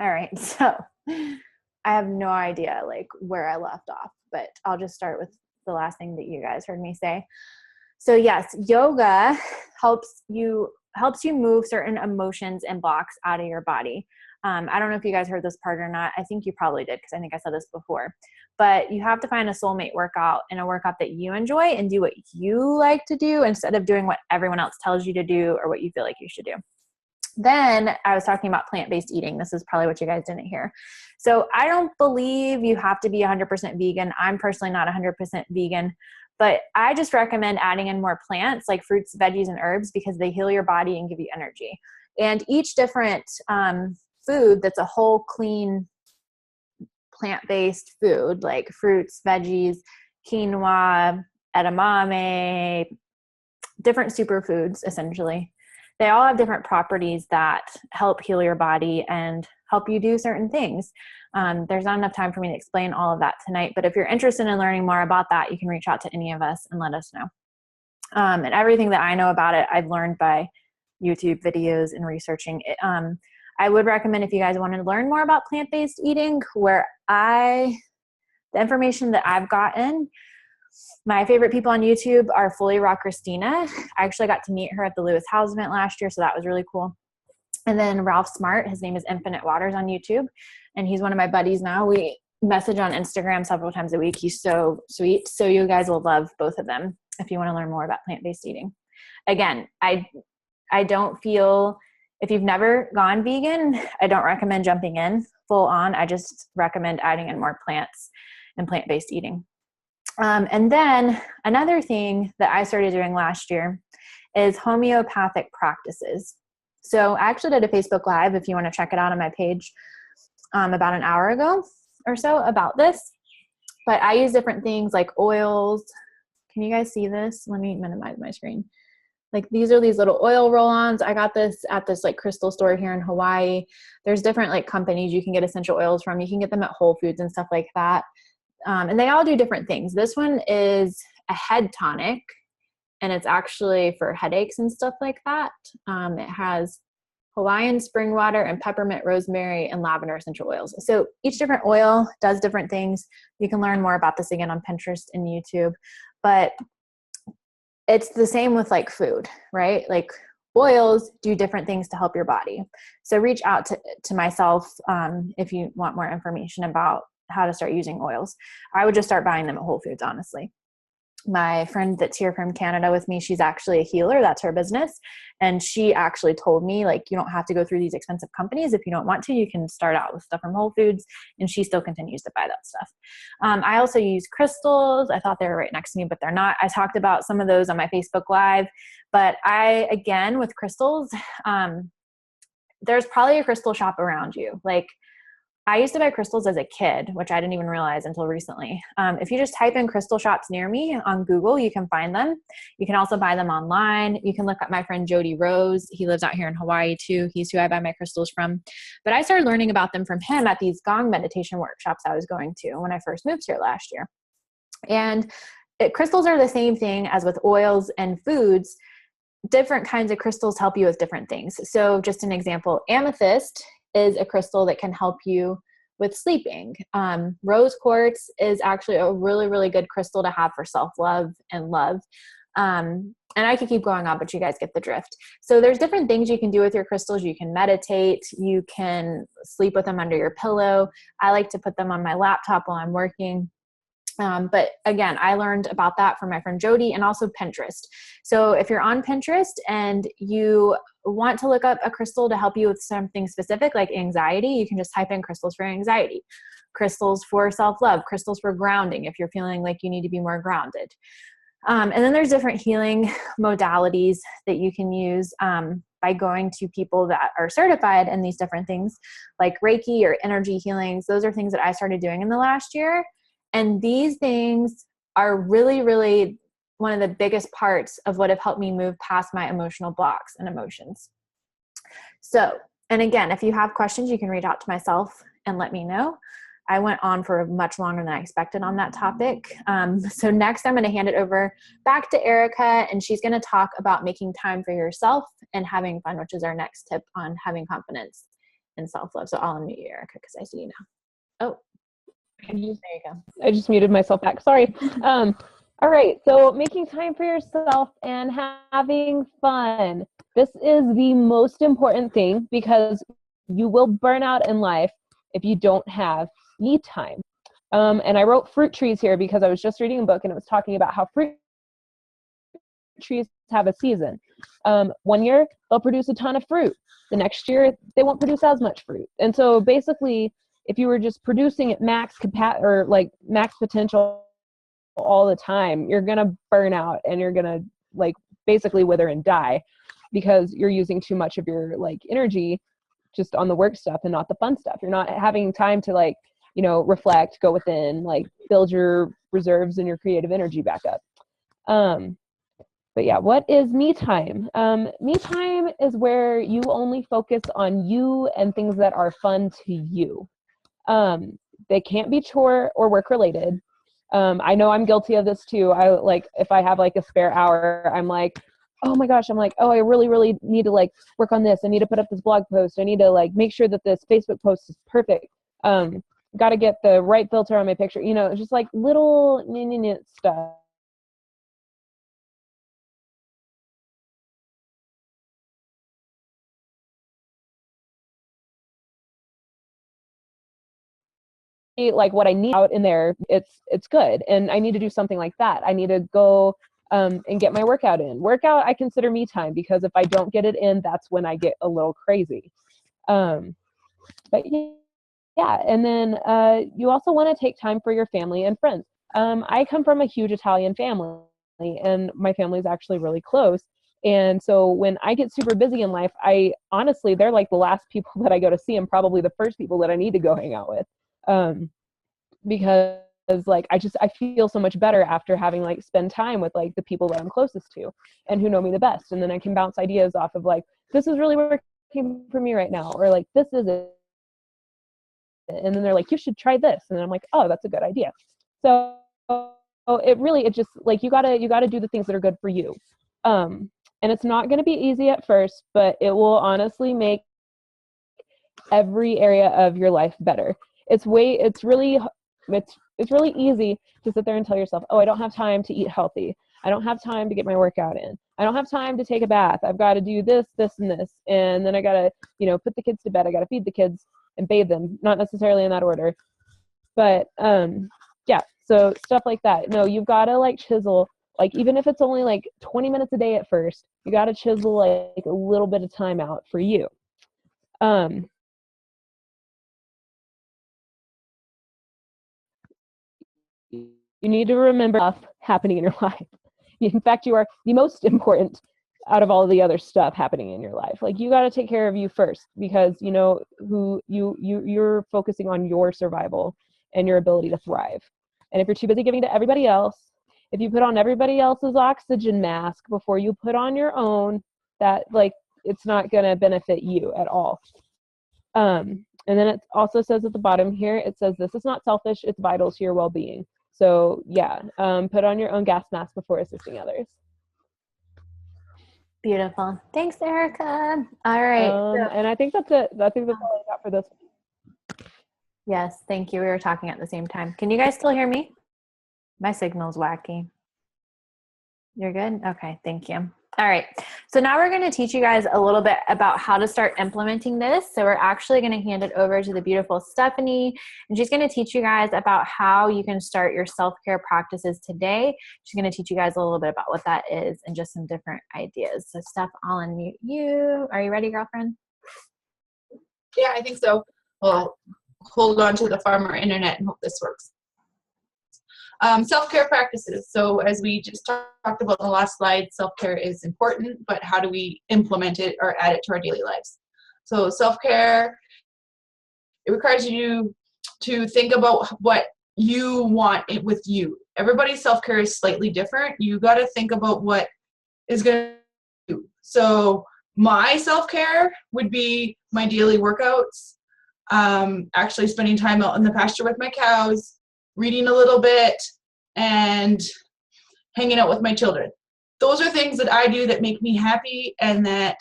All right, so I have no idea where I left off, but I'll just start with the last thing that you guys heard me say. So yes, yoga helps you move certain emotions and blocks out of your body. I don't know if you guys heard this part or not. I think you probably did because I think I said this before. But you have to find a soulmate workout and a workout that you enjoy and do what you like to do instead of doing what everyone else tells you to do or what you feel like you should do. Then I was talking about plant-based eating. This is probably what you guys didn't hear. So I don't believe you have to be 100% vegan. I'm personally not 100% vegan, but I just recommend adding in more plants like fruits, veggies, and herbs because they heal your body and give you energy. And each different food that's a whole, clean, plant-based food like fruits, veggies, quinoa, edamame, different superfoods essentially. They all have different properties that help heal your body and help you do certain things. There's not enough time for me to explain all of that tonight, but if you're interested in learning more about that, you can reach out to any of us and let us know. And everything that I know about it, I've learned by YouTube videos and researching it. I would recommend if you guys wanted to learn more about plant-based eating, the information that I've gotten, my favorite people on YouTube are Fully Raw Christina. I actually got to meet her at the Lewis House event last year, so that was really cool. And then Ralph Smart, his name is Infinite Waters on YouTube, and he's one of my buddies now. We message on Instagram several times a week. He's so sweet. So you guys will love both of them if you want to learn more about plant-based eating. Again, I don't feel, if you've never gone vegan, I don't recommend jumping in full on. I just recommend adding in more plants and plant-based eating. And then another thing that I started doing last year is homeopathic practices. So I actually did a Facebook Live, if you want to check it out on my page, about an hour ago or so about this. But I use different things like oils. Can you guys see this? Let me minimize my screen. Like these are these little oil roll-ons. I got this at this crystal store here in Hawaii. There's different companies you can get essential oils from. You can get them at Whole Foods and stuff like that. And they all do different things. This one is a head tonic, and it's actually for headaches and stuff like that. It has Hawaiian spring water and peppermint, rosemary, and lavender essential oils. So each different oil does different things. You can learn more about this again on Pinterest and YouTube. But it's the same with food, right? Oils do different things to help your body. So reach out to myself if you want more information about how to start using oils. I would just start buying them at Whole Foods, honestly. My friend that's here from Canada with me, she's actually a healer. That's her business. And she actually told me, you don't have to go through these expensive companies. If you don't want to, you can start out with stuff from Whole Foods. And she still continues to buy that stuff. I also use crystals. I thought they were right next to me, but they're not. I talked about some of those on my Facebook Live. But again, with crystals, there's probably a crystal shop around you. I used to buy crystals as a kid, which I didn't even realize until recently. If you just type in crystal shops near me on Google, you can find them. You can also buy them online. You can look up my friend Jody Rose. He lives out here in Hawaii too. He's who I buy my crystals from. But I started learning about them from him at these gong meditation workshops I was going to when I first moved here last year. And crystals are the same thing as with oils and foods. Different kinds of crystals help you with different things. So just an example, amethyst is a crystal that can help you with sleeping. Rose quartz is actually a really, really good crystal to have for self-love and love. And I could keep going on, but you guys get the drift. So there's different things you can do with your crystals. You can meditate. You can sleep with them under your pillow. I like to put them on my laptop while I'm working. But again, I learned about that from my friend Jody and also Pinterest. So if you're on Pinterest and you want to look up a crystal to help you with something specific like anxiety, you can just type in crystals for anxiety, crystals for self-love, crystals for grounding if you're feeling like you need to be more grounded. And then there's different healing modalities that you can use by going to people that are certified in these different things like Reiki or energy healings. Those are things that I started doing in the last year. And these things are really, really one of the biggest parts of what have helped me move past my emotional blocks and emotions. So, and again, if you have questions, you can reach out to myself and let me know. I went on for much longer than I expected on that topic. So next I'm going to hand it over back to Erica, and she's going to talk about making time for yourself and having fun, which is our next tip on having confidence and self-love. So I'll unmute you, Erica, because I see you now. Oh. There you go. I just muted myself back. Sorry. All right. So making time for yourself and having fun. This is the most important thing because you will burn out in life if you don't have me time. And I wrote fruit trees here because I was just reading a book and it was talking about how fruit trees have a season. 1 year they'll produce a ton of fruit. The next year they won't produce as much fruit. And so basically, if you were just producing at max potential all the time, you're going to burn out and you're going to basically wither and die because you're using too much of your energy just on the work stuff and not the fun stuff. You're not having time to reflect, go within, build your reserves and your creative energy back up. But yeah, what is me time? Me time is where you only focus on you and things that are fun to you. They can't be chore or work related. I know I'm guilty of this too. If I have a spare hour, I'm oh my gosh, oh, I really, really need to work on this. I need to put up this blog post. I need to make sure that this Facebook post is perfect. Got to get the right filter on my picture. It's just little stuff. What I need out in there, it's good. And I need to do something like that. I need to go and get my workout in. Workout, I consider me time because if I don't get it in, that's when I get a little crazy. But yeah. And then you also want to take time for your family and friends. I come from a huge Italian family and my family is actually really close. And so when I get super busy in life, honestly, they're the last people that I go to see and probably the first people that I need to go hang out with. Because I feel so much better after having spend time with the people that I'm closest to and who know me the best. And then I can bounce ideas off of this is really working for me right now, or this is it. And then they're you should try this. And then I'm oh, that's a good idea. So it just you gotta do the things that are good for you. And it's not going to be easy at first, but it will honestly make every area of your life better. It's really easy to sit there and tell yourself, oh, I don't have time to eat healthy. I don't have time to get my workout in. I don't have time to take a bath. I've got to do this, this, and this. And then I got to, put the kids to bed. I got to feed the kids and bathe them. Not necessarily in that order. But, yeah, so stuff like that. No, you've got to chisel, even if it's only 20 minutes a day at first, you got to chisel a little bit of time out for you. You need to remember stuff happening in your life. In fact, you are the most important out of all the other stuff happening in your life. Like, you got to take care of you first, because you know who you're focusing on your survival and your ability to thrive. And if you're too busy giving to everybody else, if you put on everybody else's oxygen mask before you put on your own, that, like, it's not going to benefit you at all. And then it also says at the bottom here, it says, this is not selfish, it's vital to your well-being. So yeah, put on your own gas mask before assisting others. Beautiful. Thanks, Erica. All right. And I think that's it. I think that's all I got for this. Yes, thank you. We were talking at the same time. Can you guys still hear me? My signal's wacky. You're good? Okay, thank you. All right, so now we're going to teach you guys a little bit about how to start implementing this. So we're actually going to hand it over to the beautiful Stephanie, and she's going to teach you guys about how you can start your self-care practices today. She's going to teach you guys a little bit about what that is and just some different ideas. So Steph, I'll unmute you. Are you ready, girlfriend? Yeah, I think so. Well, hold on to the farmer internet and hope this works. Self-care practices. So as we just talked about in the last slide, self-care is important, but how do we implement it or add it to our daily lives? So self-care, it requires you to think about what you want it with you. Everybody's self-care is slightly different. You got to think about what is going to do. So my self-care would be my daily workouts, actually spending time out in the pasture with my cows, reading a little bit, and hanging out with my children. Those are things that I do that make me happy and that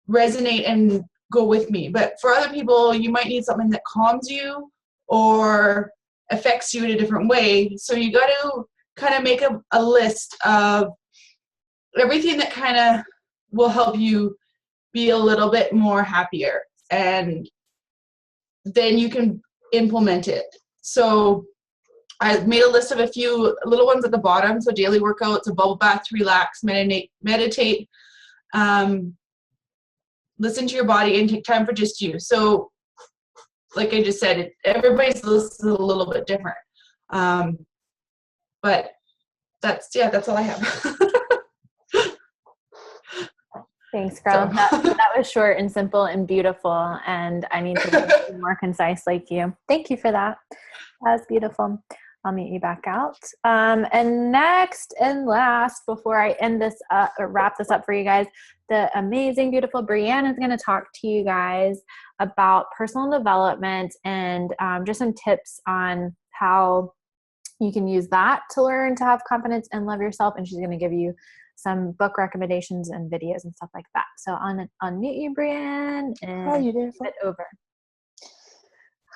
resonate and go with me. But for other people, you might need something that calms you or affects you in a different way. So you got to kind of make a list of everything that kind of will help you be a little bit more happier, and then you can implement it. So I made a list of a few little ones at the bottom. So daily workouts, a bubble bath to relax, meditate, listen to your body, and take time for just you. So like I just said, everybody's list is a little bit different. But that's all I have. Thanks, girl. So. That was short and simple and beautiful, and I need to be more concise like you. Thank you for that. That was beautiful. I'll meet you back out. And next and last, before I end this up, or wrap this up for you guys, the amazing, beautiful Brianna is going to talk to you guys about personal development and just some tips on how you can use that to learn to have confidence and love yourself. And she's going to give you some book recommendations and videos and stuff like that. So I'll unmute you, Brianne, and flip it over.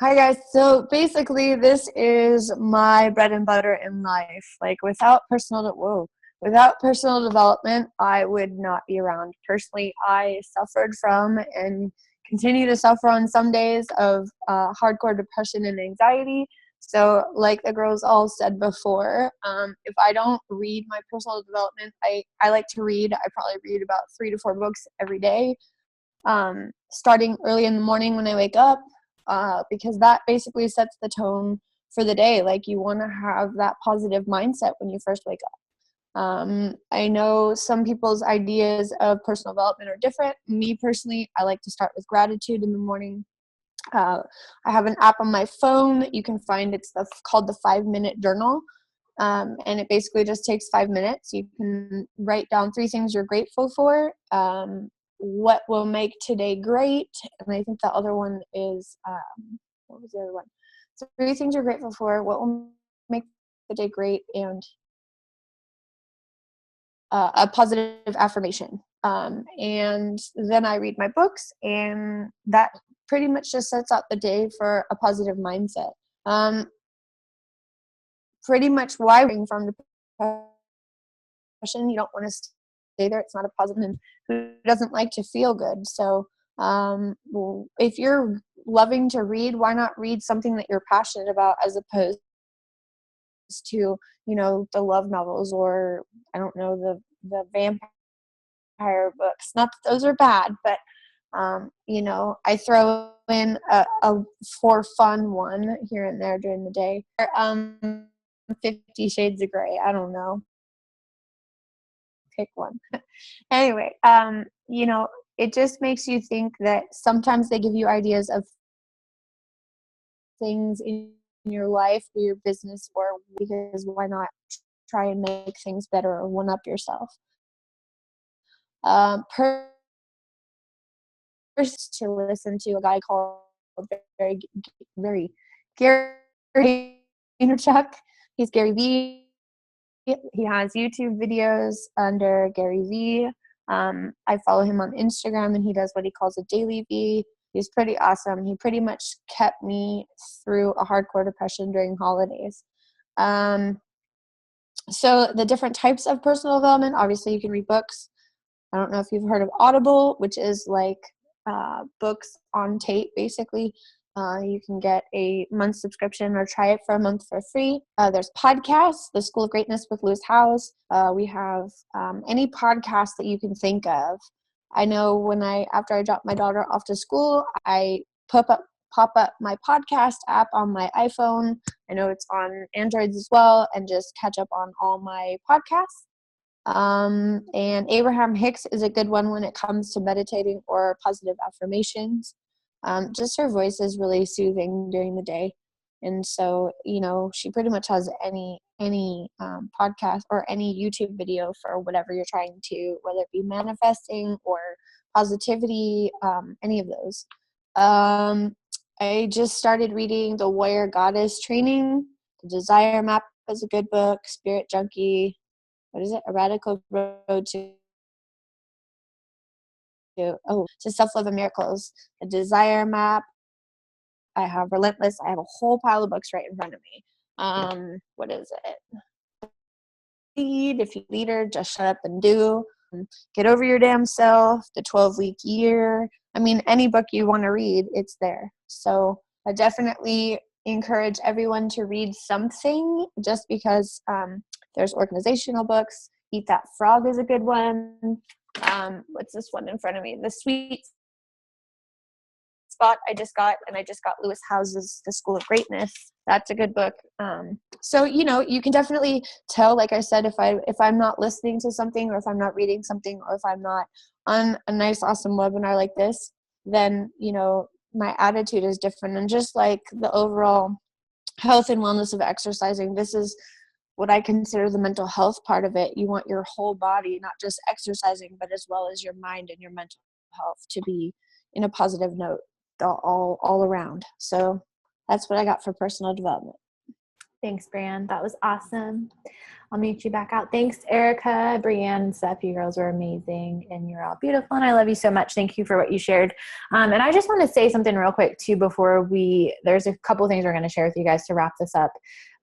Hi guys, so basically this is my bread and butter in life. Like without personal development, I would not be around. Personally, I suffered from and continue to suffer on some days of hardcore depression and anxiety. So like the girls all said before, if I don't read my personal development, I like to read. I probably read about 3 to 4 books every day, starting early in the morning when I wake up. Because that basically sets the tone for the day. Like you want to have that positive mindset when you first wake up. I know some people's ideas of personal development are different. Me personally, I like to start with gratitude in the morning. I have an app on my phone that you can find. It's called the 5-minute journal. And it basically just takes 5 minutes. You can write down 3 things you're grateful for, what will make today great, and I think the other one is what was the other one? So 3 things you're grateful for, what will make the day great, and a positive affirmation. And then I read my books, and that pretty much just sets out the day for a positive mindset. Pretty much why I'm from depression, you don't want to stay there. It's not a positive, and who doesn't like to feel good? So if you're loving to read, why not read something that you're passionate about as opposed to, the love novels or, I don't know, the vampire books. Not that those are bad, but, I throw in a for fun one here and there during the day. 50 Shades of Grey, I don't know. pick one. Anyway, you know, it just makes you think that sometimes they give you ideas of things in your life or your business, or because why not try and make things better or one up yourself. First, to listen to a guy called very Gary Vaynerchuk. He's Gary V. He has YouTube videos under Gary V. I follow him on Instagram, and he does what he calls a daily V. He's pretty awesome. He pretty much kept me through a hardcore depression during holidays. So the different types of personal development, obviously you can read books. I don't know if you've heard of Audible, which is like books on tape, basically. You can get a month subscription or try it for a month for free. There's podcasts, The School of Greatness with Lewis Howes. We have any podcast that you can think of. I know after I dropped my daughter off to school, I pop up my podcast app on my iPhone. I know it's on Androids as well, and just catch up on all my podcasts. And Abraham Hicks is a good one when it comes to meditating or positive affirmations. Just her voice is really soothing during the day. And so, you know, she pretty much has any podcast or any YouTube video for whatever you're trying to, whether it be manifesting or positivity, any of those. I just started reading The Warrior Goddess Training. The Desire Map is a good book. Spirit Junkie. What is it? A Radical Road to Self-Love and Miracles. The Desire Map. I have Relentless. I have a whole pile of books right in front of me. What is it? Lead. If you leader, just shut up and do. Get Over Your Damn Self. The 12-Week Year. I mean, any book you want to read, it's there. So I definitely encourage everyone to read something, just because there's organizational books. Eat That Frog is a good one. What's this one in front of me? The Sweet Spot I just got Lewis Howes' The School of Greatness. That's a good book. So, you know, you can definitely tell, like I said, if I'm not listening to something, or if I'm not reading something, or if I'm not on a nice, awesome webinar like this, then, you know, my attitude is different. And just like the overall health and wellness of exercising, this is what I consider the mental health part of it. You want your whole body, not just exercising, but as well as your mind and your mental health to be in a positive note all around. So that's what I got for personal development. Thanks, Brianne. That was awesome. I'll mute you back out. Thanks, Erica, Brianne, and Steph. You girls are amazing, and you're all beautiful, and I love you so much. Thank you for what you shared. And I just want to say something real quick, too, before there's a couple things we're going to share with you guys to wrap this up.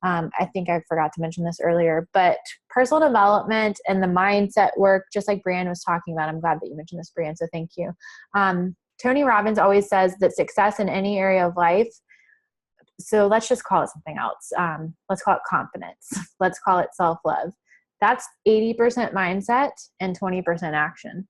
I think I forgot to mention this earlier, but personal development and the mindset work, just like Brianne was talking about, I'm glad that you mentioned this, Brianne, so thank you. Tony Robbins always says that success in any area of life, so let's just call it something else. Let's call it confidence. Let's call it self-love. That's 80% mindset and 20% action.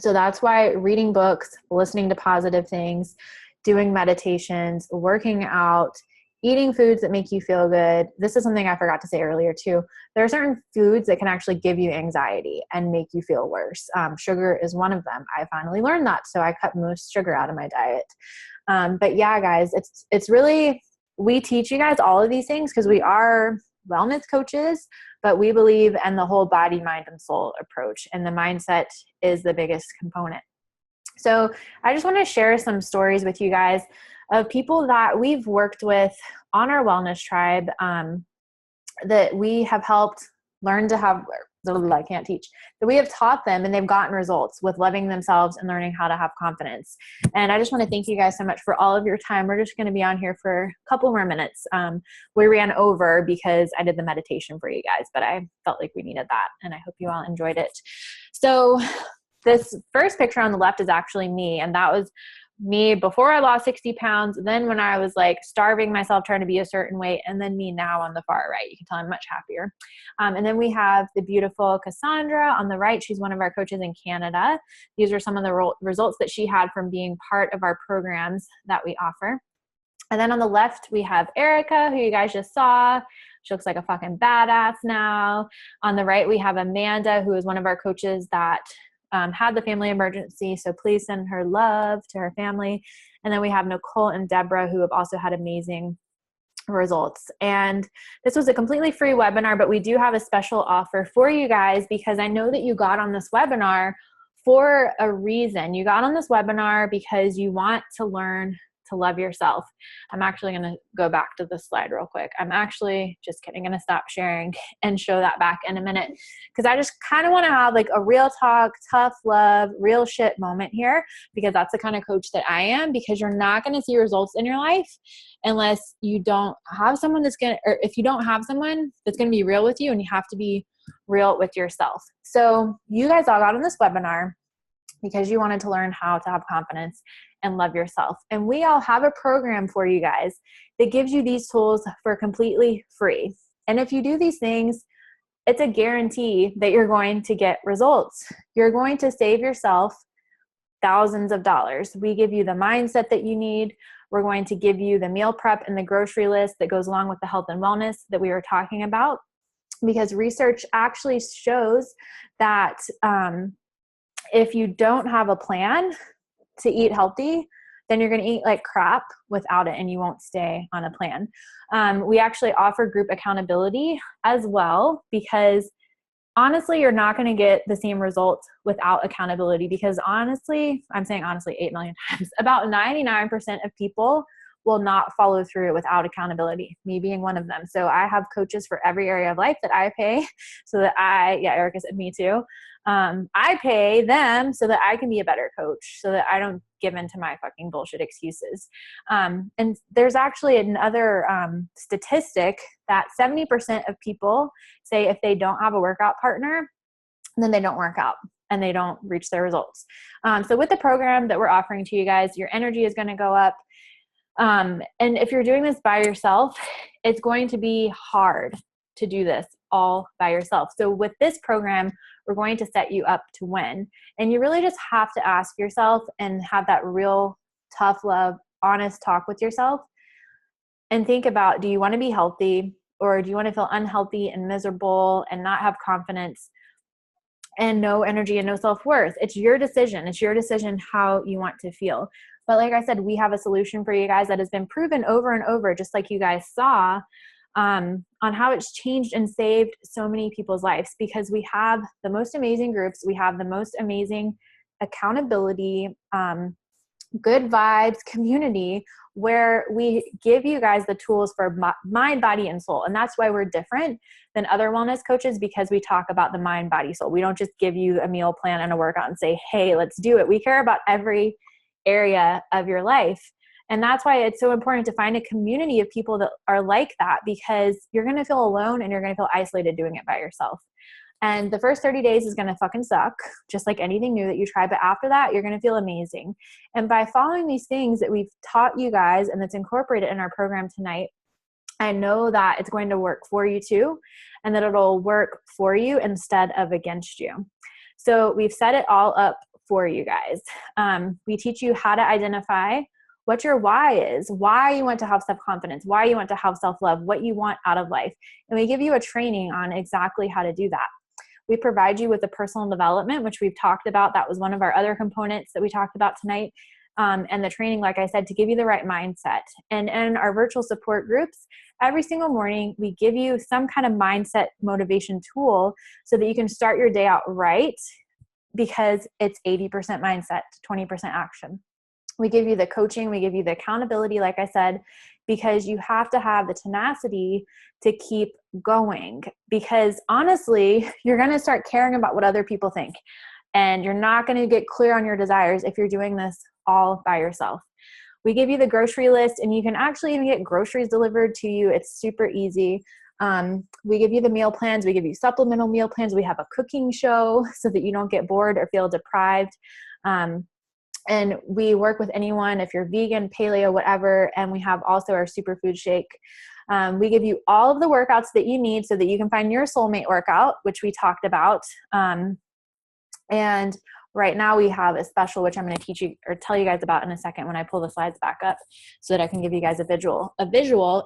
So that's why reading books, listening to positive things, doing meditations, working out, eating foods that make you feel good. This is something I forgot to say earlier too. There are certain foods that can actually give you anxiety and make you feel worse. Sugar is one of them. I finally learned that, so I cut most sugar out of my diet. But yeah, guys, it's really, we teach you guys all of these things because we are wellness coaches, but we believe in the whole body, mind, and soul approach, and the mindset is the biggest component. So I just want to share some stories with you guys of people that we've worked with on our wellness tribe, that we have helped learn to have, I can't teach, that we have taught them and they've gotten results with loving themselves and learning how to have confidence. And I just want to thank you guys so much for all of your time. We're just going to be on here for a couple more minutes. We ran over because I did the meditation for you guys, but I felt like we needed that, and I hope you all enjoyed it. So this first picture on the left is actually me, and that was me before I lost 60 pounds, then when I was like starving myself trying to be a certain weight, and then me now on the far right. You can tell I'm much happier. And then we have the beautiful Cassandra on the right. She's one of our coaches in Canada. These are some of the results that she had from being part of our programs that we offer. And then on the left, we have Erica, who you guys just saw. She looks like a fucking badass now. On the right, we have Amanda, who is one of our coaches that had the family emergency. So please send her love to her family. And then we have Nicole and Deborah, who have also had amazing results. And this was a completely free webinar, but we do have a special offer for you guys because I know that you got on this webinar for a reason. You got on this webinar because you want to learn to love yourself. I'm actually going to go back to this slide real quick. I'm actually just kidding, going to stop sharing and show that back in a minute because I just kind of want to have like a real talk, tough love, real shit moment here because that's the kind of coach that I am, because you're not going to see results in your life unless you don't have someone that's going to, or if you don't have someone that's going to be real with you, and you have to be real with yourself. So you guys all got on this webinar because you wanted to learn how to have confidence and love yourself. And we all have a program for you guys that gives you these tools for completely free. And if you do these things, it's a guarantee that you're going to get results. You're going to save yourself thousands of dollars. We give you the mindset that you need. We're going to give you the meal prep and the grocery list that goes along with the health and wellness that we were talking about, because research actually shows that if you don't have a plan to eat healthy, then you're going to eat like crap without it and you won't stay on a plan. We actually offer group accountability as well, because honestly, you're not going to get the same results without accountability, because honestly, I'm saying honestly 8 million times, about 99% of people will not follow through without accountability, me being one of them. So I have coaches for every area of life that I pay so that Erica said me too. I pay them so that I can be a better coach, so that I don't give in to my fucking bullshit excuses. And there's actually another statistic that 70% of people say if they don't have a workout partner, then they don't work out and they don't reach their results. So with the program that we're offering to you guys, your energy is going to go up. And if you're doing this by yourself, it's going to be hard to do this all by yourself. So with this program, we're going to set you up to win. And you really just have to ask yourself and have that real tough love, honest talk with yourself and think about, do you want to be healthy, or do you want to feel unhealthy and miserable and not have confidence and no energy and no self-worth? It's your decision. It's your decision how you want to feel. But like I said, we have a solution for you guys that has been proven over and over, just like you guys saw, on how it's changed and saved so many people's lives, because we have the most amazing groups. We have the most amazing accountability, good vibes community, where we give you guys the tools for mind, body, and soul. And that's why we're different than other wellness coaches, because we talk about the mind, body, soul. We don't just give you a meal plan and a workout and say, hey, let's do it. We care about every area of your life. And that's why it's so important to find a community of people that are like that, because you're going to feel alone and you're going to feel isolated doing it by yourself. And the first 30 days is going to fucking suck, just like anything new that you try. But after that, you're going to feel amazing. And by following these things that we've taught you guys and that's incorporated in our program tonight, I know that it's going to work for you too, and that it'll work for you instead of against you. So we've set it all up for you guys. We teach you how to identify what your why is, why you want to have self-confidence, why you want to have self-love, what you want out of life. And we give you a training on exactly how to do that. We provide you with the personal development, which we've talked about. That was one of our other components that we talked about tonight. And the training, like I said, to give you the right mindset. And in our virtual support groups, every single morning, we give you some kind of mindset motivation tool so that you can start your day out right, because it's 80% mindset, 20% action. We give you the coaching, we give you the accountability, like I said, because you have to have the tenacity to keep going. Because honestly, you're going to start caring about what other people think. And you're not going to get clear on your desires if you're doing this all by yourself. We give you the grocery list, and you can actually even get groceries delivered to you. It's super easy. We give you the meal plans. We give you supplemental meal plans. We have a cooking show so that you don't get bored or feel deprived. And we work with anyone, if you're vegan, paleo, whatever. And we have also our superfood shake. We give you all of the workouts that you need so that you can find your soulmate workout, which we talked about. And right now we have a special, which I'm going to teach you or tell you guys about in a second when I pull the slides back up so that I can give you guys a visual.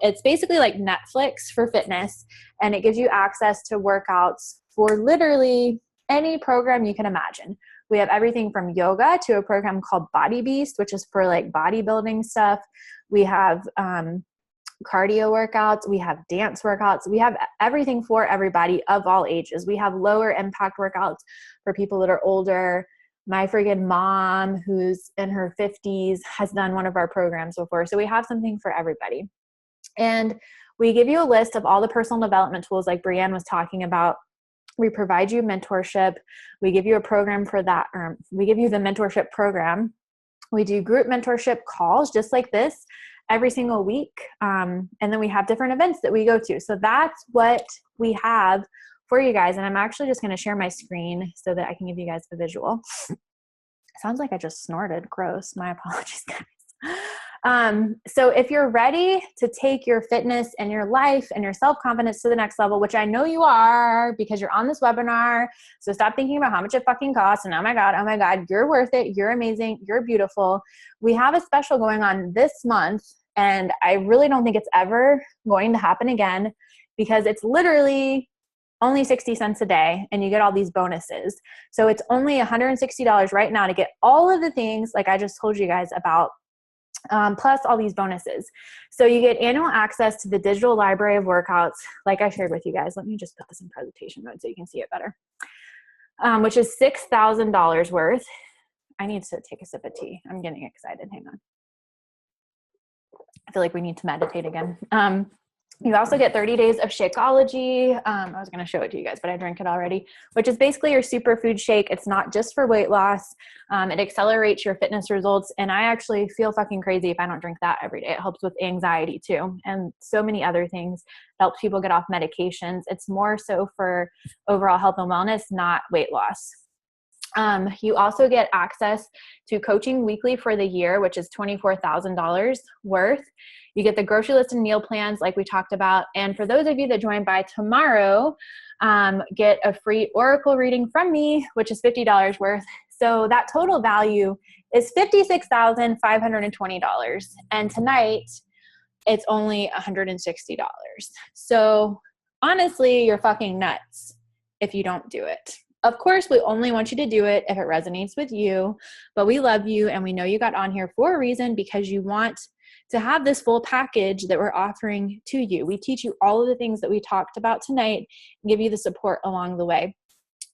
It's basically like Netflix for fitness, and it gives you access to workouts for literally any program you can imagine. We have everything from yoga to a program called PlantBased, which is for like bodybuilding stuff. We have cardio workouts. We have dance workouts. We have everything for everybody of all ages. We have lower impact workouts for people that are older. My friggin' mom, who's in her 50s, has done one of our programs before. So we have something for everybody. And we give you a list of all the personal development tools like Brianne was talking about. We provide you mentorship. We give you a program for that. We give you the mentorship program. We do group mentorship calls just like this every single week. And then we have different events that we go to. So that's what we have for you guys. And I'm actually just going to share my screen so that I can give you guys the visual. Sounds like I just snorted. Gross. My apologies, guys. So if you're ready to take your fitness and your life and your self-confidence to the next level, which I know you are because you're on this webinar, so stop thinking about how much it fucking costs and oh my God, you're worth it. You're amazing. You're beautiful. We have a special going on this month, and I really don't think it's ever going to happen again because it's literally only 60 cents a day and you get all these bonuses. So it's only $160 right now to get all of the things like I just told you guys about. Plus all these bonuses. So you get annual access to the digital library of workouts, like I shared with you guys. Let me just put this in presentation mode so you can see it better, which is $6,000 worth. I need to take a sip of tea. I'm getting excited. Hang on. I feel like we need to meditate again. You also get 30 days of Shakeology. I was going to show it to you guys, but I drank it already, which is basically your superfood shake. It's not just for weight loss. It accelerates your fitness results. And I actually feel fucking crazy if I don't drink that every day. It helps with anxiety too. And so many other things. It helps people get off medications. It's more so for overall health and wellness, not weight loss. You also get access to coaching weekly for the year, which is $24,000 worth. You get the grocery list and meal plans like we talked about. And for those of you that join by tomorrow, get a free Oracle reading from me, which is $50 worth. So that total value is $56,520. And tonight it's only $160. So honestly, you're fucking nuts if you don't do it. Of course, we only want you to do it if it resonates with you, but we love you and we know you got on here for a reason because you want to have this full package that we're offering to you. We teach you all of the things that we talked about tonight and give you the support along the way.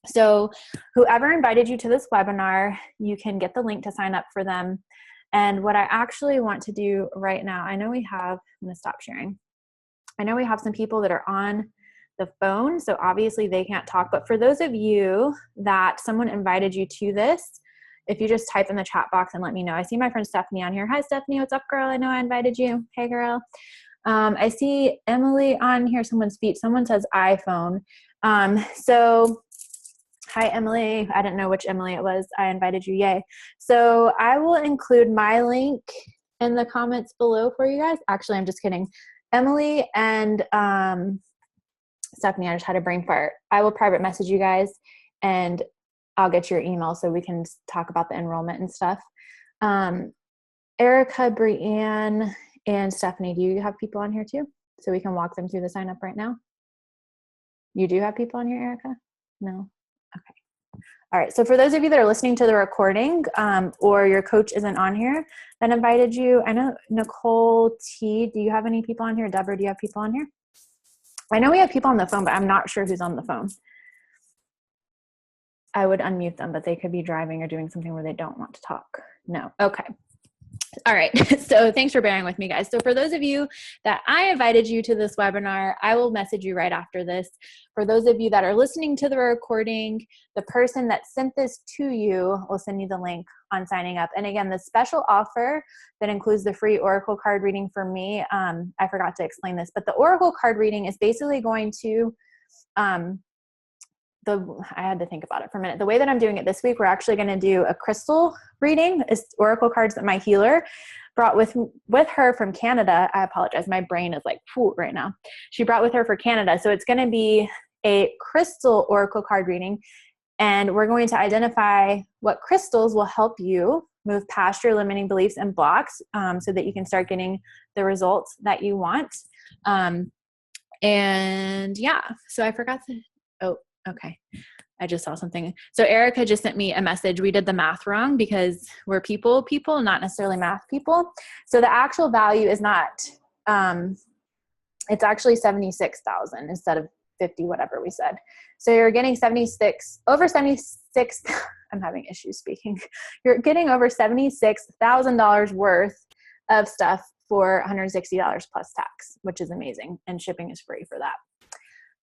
So whoever invited you to this webinar, you can get the link to sign up for them. And what I actually want to do right now, I'm going to stop sharing. I know we have some people that are on the phone, so obviously they can't talk, but for those of you that someone invited you to this, if you just type in the chat box and let me know. I see my friend Stephanie on here. Hi Stephanie, what's up girl? I know I invited you. Hey girl. I see Emily on here, someone's feet. Someone says iPhone. So hi Emily, I didn't know which Emily it was. I invited you, yay. So I will include my link in the comments below for you guys. Actually, I'm just kidding. Emily and Stephanie, I just had a brain fart. I will private message you guys and I'll get your email so we can talk about the enrollment and stuff. Erica, Brianne, and Stephanie, do you have people on here too? So we can walk them through the sign up right now? You do have people on here, Erica? No? Okay. All right. So for those of you that are listening to the recording or your coach isn't on here that invited you, I know Nicole T, do you have any people on here? Deborah, do you have people on here? I know we have people on the phone, but I'm not sure who's on the phone. I would unmute them, but they could be driving or doing something where they don't want to talk. No. Okay. All right. So thanks for bearing with me, guys. So for those of you that I invited you to this webinar, I will message you right after this. For those of you that are listening to the recording, the person that sent this to you will send you the link on signing up. And again, the special offer that includes the free Oracle card reading for me, I forgot to explain this, but the Oracle card reading is basically going to, I had to think about it for a minute. The way that I'm doing it this week, we're actually going to do a crystal reading. It's Oracle cards that my healer brought with her from Canada. I apologize. My brain is like phew right now. She brought with her for Canada. So it's going to be a crystal Oracle card reading. And we're going to identify what crystals will help you move past your limiting beliefs and blocks, so that you can start getting the results that you want. And yeah, so I forgot to, oh, okay. I just saw something. So Erica just sent me a message. We did the math wrong because we're people, not necessarily math people. So the actual value is not, it's actually 76,000 instead of 50, whatever we said. So you're getting over 76, I'm having issues speaking. You're getting over $76,000 worth of stuff for $160 plus tax, which is amazing. And shipping is free for that.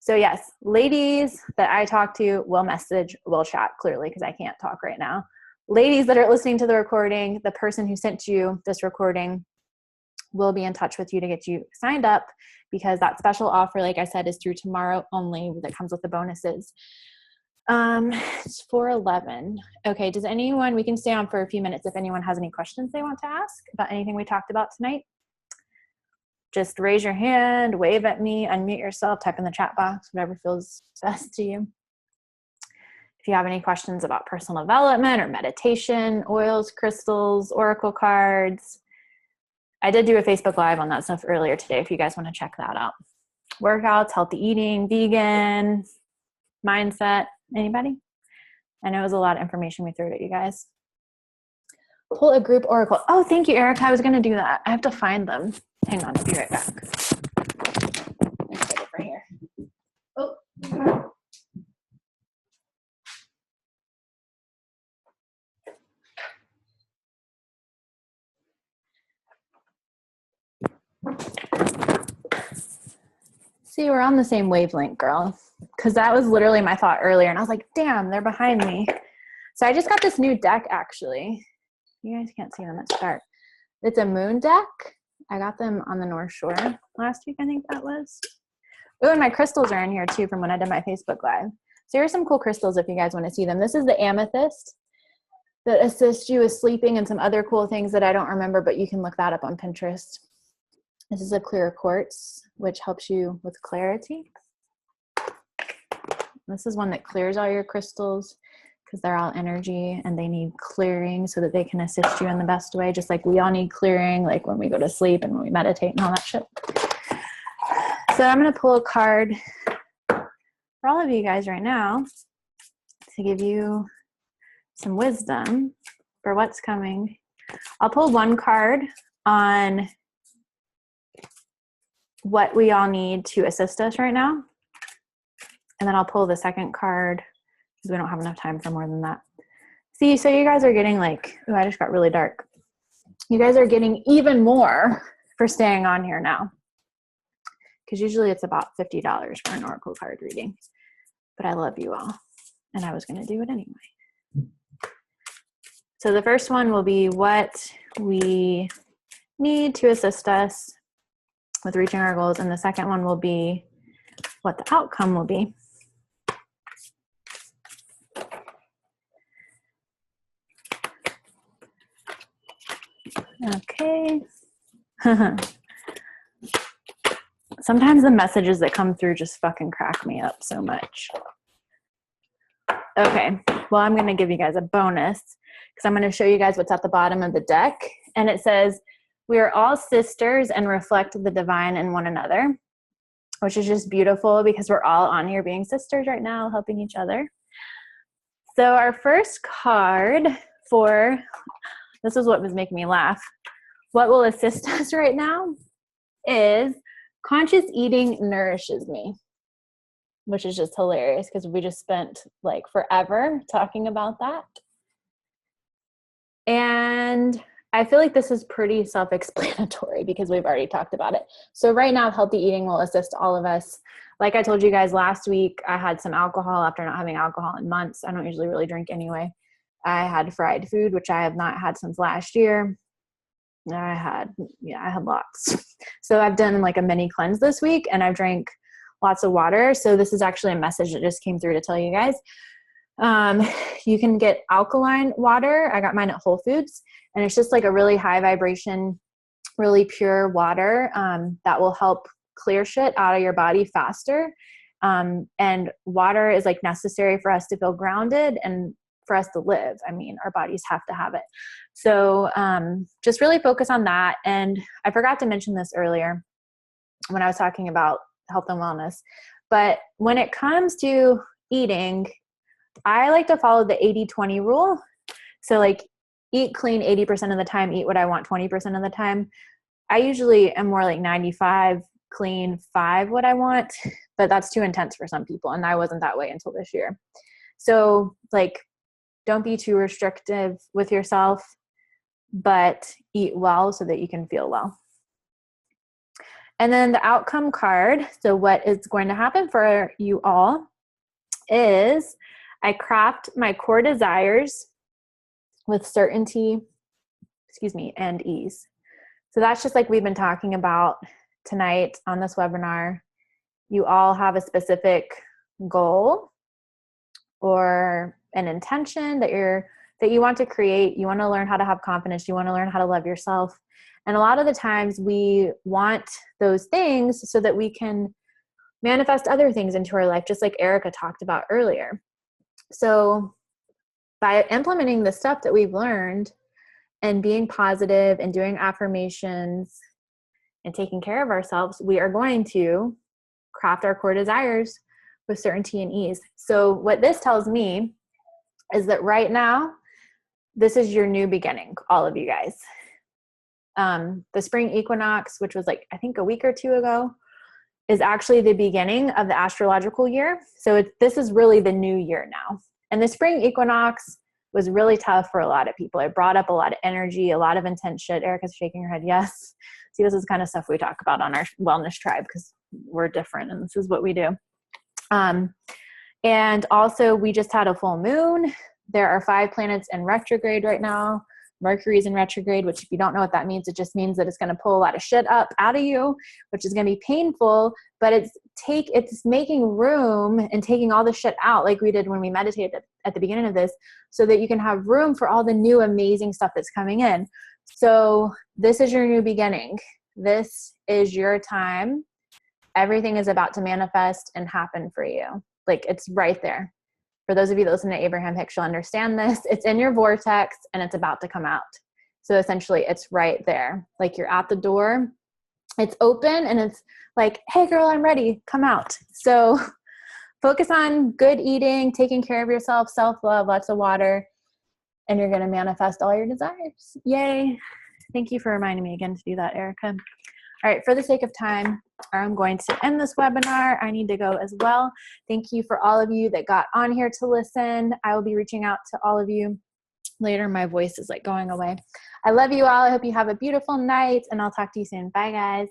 So yes, ladies that I talk to will message, will chat clearly because I can't talk right now. Ladies that are listening to the recording, the person who sent you this recording will be in touch with you to get you signed up, because that special offer, like I said, is through tomorrow only, that comes with the bonuses. It's 4:11. Okay, does anyone, we can stay on for a few minutes if anyone has any questions they want to ask about anything we talked about tonight. Just raise your hand, wave at me, unmute yourself, type in the chat box, whatever feels best to you. If you have any questions about personal development or meditation, oils, crystals, oracle cards. I did do a Facebook Live on that stuff earlier today if you guys want to check that out. Workouts, healthy eating, vegan, mindset. Anybody? I know it was a lot of information we threw at you guys. Pull a group oracle. Oh, thank you, Erica. I was going to do that. I have to find them. Hang on, I'll be right back. Let's put it over here. Oh. See, we're on the same wavelength, girl. Because that was literally my thought earlier. And I was like, damn, they're behind me. So I just got this new deck, actually. You guys can't see them. It's dark. It's a moon deck. I got them on the North Shore last week, I think that was. Oh, and my crystals are in here too from when I did my Facebook Live. So here's some cool crystals if you guys want to see them. This is the amethyst that assists you with sleeping and some other cool things that I don't remember, but you can look that up on Pinterest. This is a clear quartz, which helps you with clarity. This is one that clears all your crystals because they're all energy and they need clearing so that they can assist you in the best way, just like we all need clearing, like when we go to sleep and when we meditate and all that shit. So I'm going to pull a card for all of you guys right now to give you some wisdom for what's coming. I'll pull one card on what we all need to assist us right now. And then I'll pull the second card because we don't have enough time for more than that. See, so you guys are getting like, oh, I just got really dark. You guys are getting even more for staying on here now. Because usually it's about $50 for an oracle card reading. But I love you all. And I was going to do it anyway. So the first one will be what we need to assist us with reaching our goals. And the second one will be what the outcome will be. Okay. Sometimes the messages that come through just fucking crack me up so much. Okay, well, I'm going to give you guys a bonus because I'm going to show you guys what's at the bottom of the deck. And it says, we are all sisters and reflect the divine in one another, which is just beautiful because we're all on here being sisters right now, helping each other. So our first card for, this is what was making me laugh, what will assist us right now is conscious eating nourishes me, which is just hilarious because we just spent like forever talking about that. And I feel like this is pretty self-explanatory because we've already talked about it. So right now, healthy eating will assist all of us. Like I told you guys last week, I had some alcohol after not having alcohol in months. I don't usually really drink anyway. I had fried food, which I have not had since last year. I had lots. So I've done like a mini cleanse this week and I've drank lots of water. So this is actually a message that just came through to tell you guys. You can get alkaline water. I got mine at Whole Foods and it's just like a really high vibration, really pure water that will help clear shit out of your body faster. And water is like necessary for us to feel grounded and for us to live. I mean, our bodies have to have it. So just really focus on that. And I forgot to mention this earlier when I was talking about health and wellness, but when it comes to eating, I like to follow the 80-20 rule. So like eat clean 80% of the time, eat what I want 20% of the time. I usually am more like 95 clean, 5 what I want, but that's too intense for some people. And I wasn't that way until this year. So like, don't be too restrictive with yourself, but eat well so that you can feel well. And then the outcome card. So what is going to happen for you all is I craft my core desires with certainty, and ease. So that's just like we've been talking about tonight on this webinar. You all have a specific goal or an intention that you want to create. You want to learn how to have confidence. You want to learn how to love yourself. And a lot of the times we want those things so that we can manifest other things into our life, just like Erica talked about earlier. So by implementing the stuff that we've learned and being positive and doing affirmations and taking care of ourselves, we are going to craft our core desires with certainty and ease. So what this tells me is that right now, this is your new beginning, all of you guys. The spring equinox, which was like, I think a week or two ago, is actually the beginning of the astrological year. So this is really the new year now. And the spring equinox was really tough for a lot of people. It brought up a lot of energy, a lot of intense shit. Erica's shaking her head. Yes. See, this is kind of stuff we talk about on our wellness tribe because we're different and this is what we do. And also we just had a full moon. There are 5 planets in retrograde right now. Mercury's in retrograde, which if you don't know what that means, it just means that it's going to pull a lot of shit up out of you, which is going to be painful, but it's making room and taking all the shit out like we did when we meditated at the beginning of this, so that you can have room for all the new amazing stuff that's coming in. So this is your new beginning. This is your time. Everything is about to manifest and happen for you. Like it's right there. For those of you that listen to Abraham Hicks, you'll understand this. It's in your vortex and it's about to come out. So essentially it's right there. Like you're at the door, it's open and it's like, hey girl, I'm ready, come out. So focus on good eating, taking care of yourself, self-love, lots of water, and you're going to manifest all your desires. Yay. Thank you for reminding me again to do that, Erica. All right, for the sake of time, I'm going to end this webinar. I need to go as well. Thank you for all of you that got on here to listen. I will be reaching out to all of you later. My voice is like going away. I love you all. I hope you have a beautiful night, and I'll talk to you soon. Bye, guys.